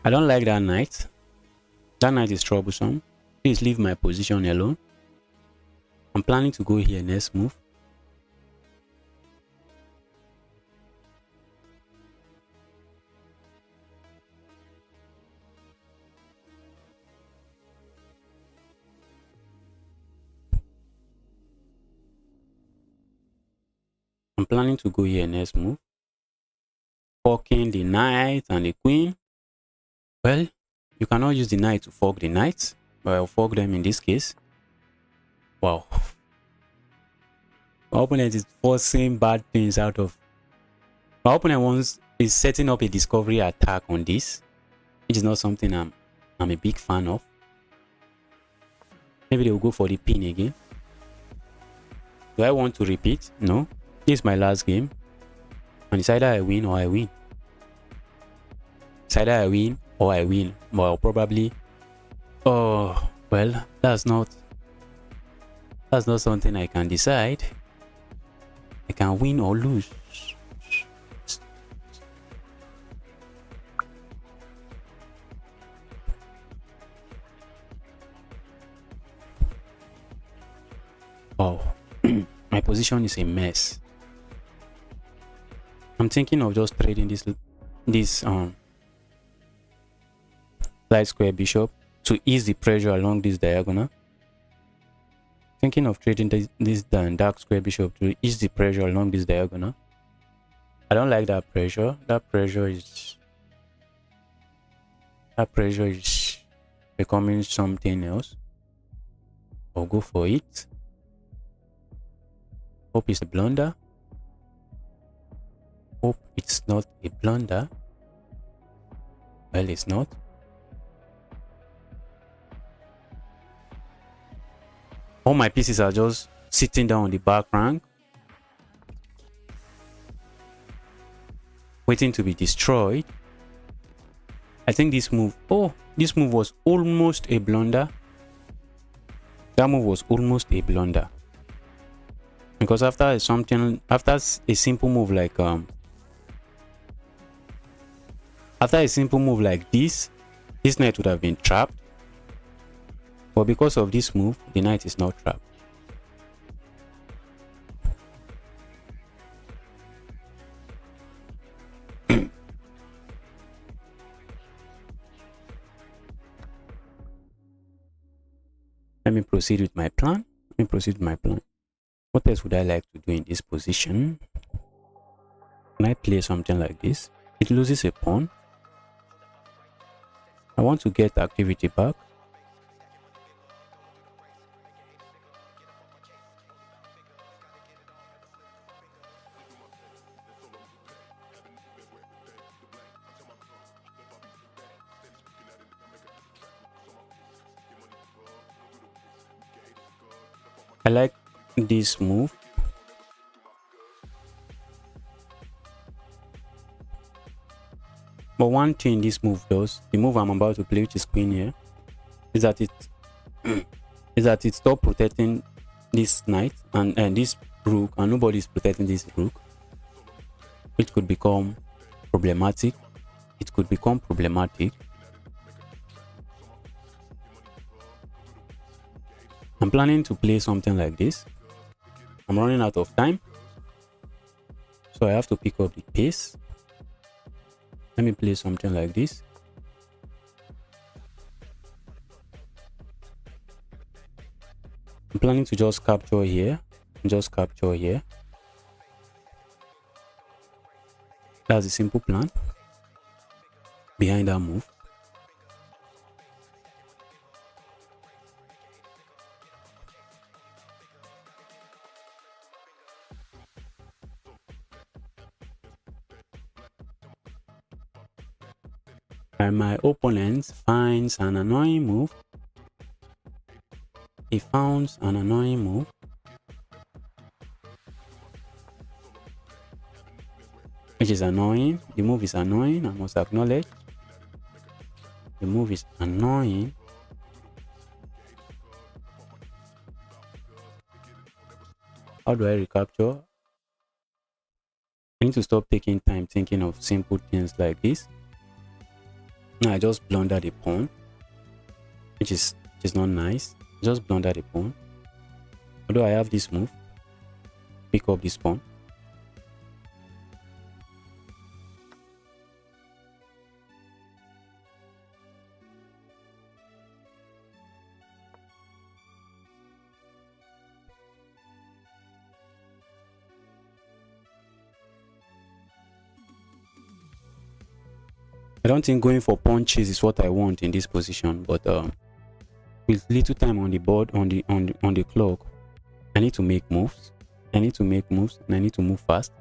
I don't like that knight. That knight is troublesome. Please leave my position alone. I'm planning to go here next move. I'm planning to go here next move. Forking the knight and the queen. Well, you cannot use the knight to fork the knights, but I'll fork them in this case. Wow. My opponent is forcing bad things out of... My opponent is setting up a discovery attack on this, which is not something I'm a big fan of. Maybe they will go for the pin again. Do I want to repeat? No. This is my last game. And it's either I win or I win. It's either I win or I win. But I'll probably... Oh, well, that's not something I can decide. I can win or lose. Oh, my position is a mess. I'm thinking of just trading this light square bishop to ease the pressure along this diagonal. Thinking of trading this dark square bishop to ease the pressure along this diagonal. I don't like that pressure. That pressure is becoming something else. I'll go for it. Hope it's a blunder. Hope it's not a blunder. Well, it's not. All my pieces are just sitting down on the back rank, waiting to be destroyed. I think this move, this move was almost a blunder. That move was almost a blunder. Because after a simple move like this knight would have been trapped. But because of this move, the knight is not trapped. proceed with my plan. Let me proceed with my plan. What else would I like to do in this position? Can I play something like this? It loses a pawn. I want to get activity back. I like this move. But one thing this move does, the move I'm about to play, which is queen here, is that it stops protecting this knight and this rook, and nobody is protecting this rook, which could become problematic. It could become problematic. I'm planning to play something like this. I'm running out of time, so I have to pick up the pace. Let me play something like this. I'm planning to just capture here. Just capture here. That's a simple plan behind that move. And my opponent finds an annoying move. He found an annoying move. Which is annoying. The move is annoying, I must acknowledge. The move is annoying. How do I recapture? I need to stop taking time thinking of simple things like this. Now I just blundered the pawn, which is not nice. Just blunder the pawn. Although I have this move, pick up this pawn. I don't think going for punches is what I want in this position, but with little time on the board, on the clock, I need to make moves. I need to make moves, and I need to move fast.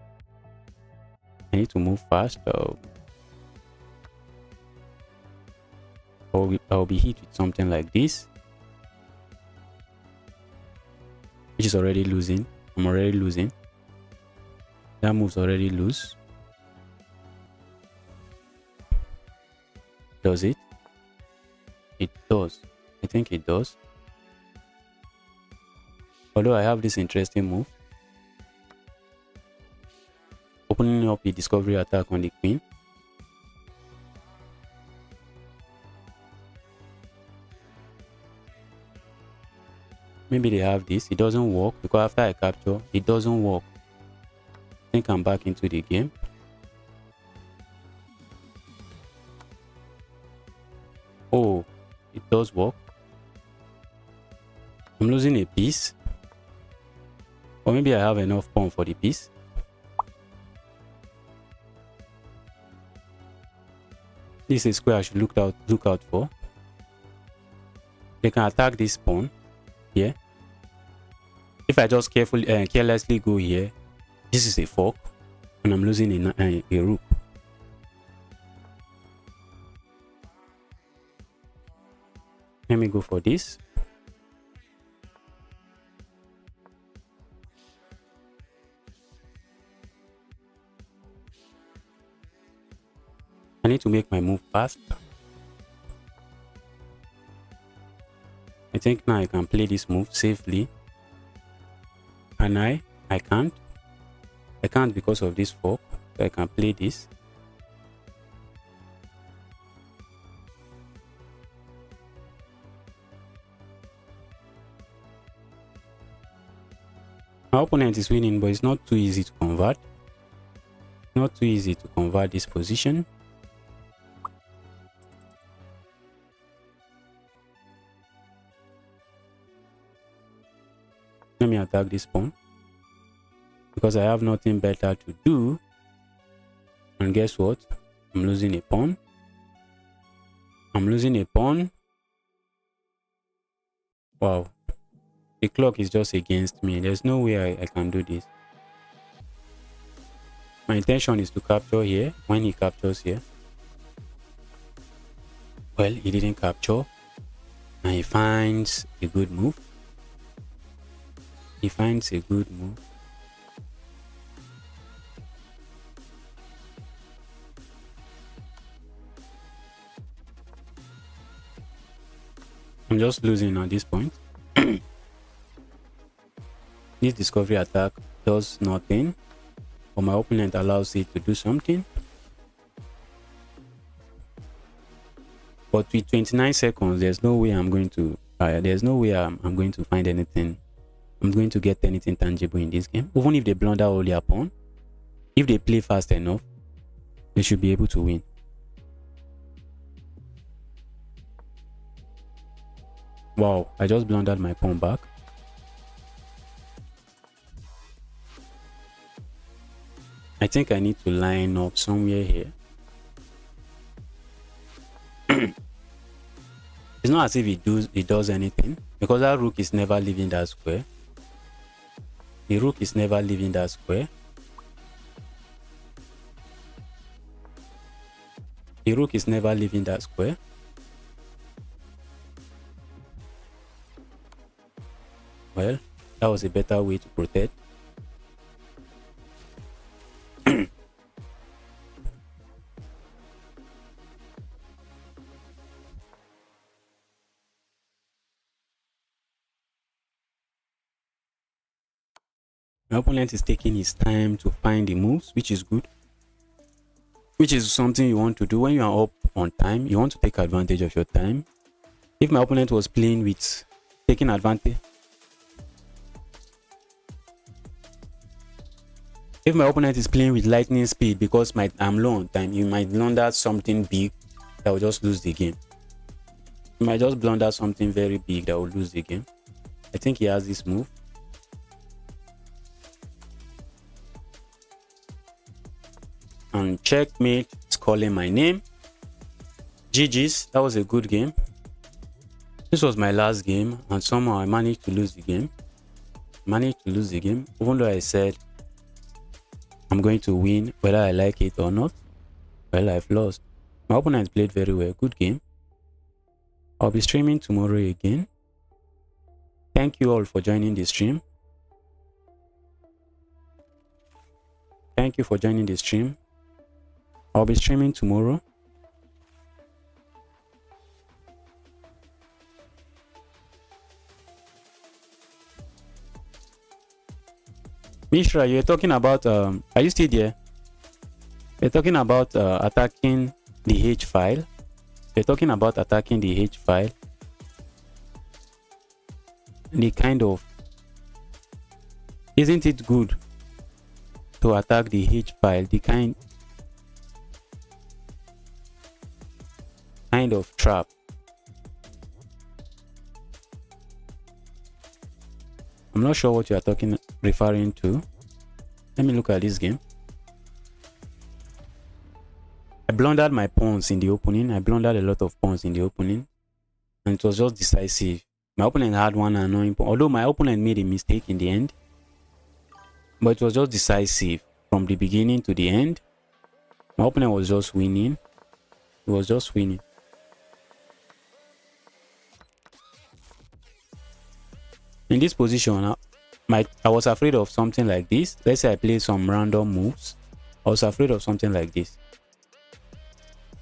I need to move fast. I'll be hit with something like this, which is already losing. I'm already losing. That move's already loose. Does it? It does. I think it does. Although I have this interesting move, opening up a discovery attack on the queen. Maybe they have this. It doesn't work because after I capture, it doesn't work. I think I'm back into the game. Oh, it does work. I'm losing a piece. Or maybe I have enough pawn for the piece. This is a square I should look out for. They can attack this pawn here. If I just carelessly go here, this is a fork, and I'm losing a rook. Let me go for this. I need to make my move fast. I think now I can play this move safely. Can I? I can't. I can't because of this fork. So I can play this. My opponent is winning, but it's not too easy to convert. Not too easy to convert this position. Let me attack this pawn because I have nothing better to do. And guess what? I'm losing a pawn. I'm losing a pawn. Wow. The clock is just against me. There's no way I can do this. My intention is to capture here. When he captures here, well, he didn't capture. And he finds a good move. He finds a good move. I'm just losing at this point. This discovery attack does nothing, but my opponent allows it to do something. But with 29 seconds, there's no way I'm going to. There's no way I'm going to find anything. I'm going to get anything tangible in this game. Even if they blunder all their pawn, if they play fast enough, they should be able to win. Wow, I just blundered my pawn back. I think I need to line up somewhere here. It's not as if it does anything because that rook is never leaving that square. The rook is never leaving that square. The rook is never leaving that square. Well, that was a better way to protect. My opponent is taking his time to find the moves, which is good. Which is something you want to do when you are up on time. You want to take advantage of your time. If my opponent was playing with taking advantage, if my opponent is playing with lightning speed because I'm low on time, you might blunder something big that will just lose the game. You might just blunder something very big that will lose the game. I think he has this move. And checkmate is calling my name. GG's, that was a good game. This was my last game and somehow I managed to lose the game. Even though I said I'm going to win whether I like it or not. Well, I've lost. My opponent played very well. Good game. I'll be streaming tomorrow again. Thank you all for joining the stream. Thank you for joining the stream. I'll be streaming tomorrow. Mishra, you're talking about are you still there? You're talking about attacking the H file. You're talking about attacking the H file. The kind of, isn't it good to attack the H file? The kind of trap. I'm not sure what you are referring to. Let me look at this game. I blundered my pawns in the opening. I blundered a lot of pawns in the opening. And it was just decisive. My opponent had one annoying pawn. Although my opponent made a mistake in the end. But it was just decisive. From the beginning to the end. My opponent was just winning. He was just winning. In this position, I was afraid of something like this. Let's say I play some random moves. I was afraid of something like this.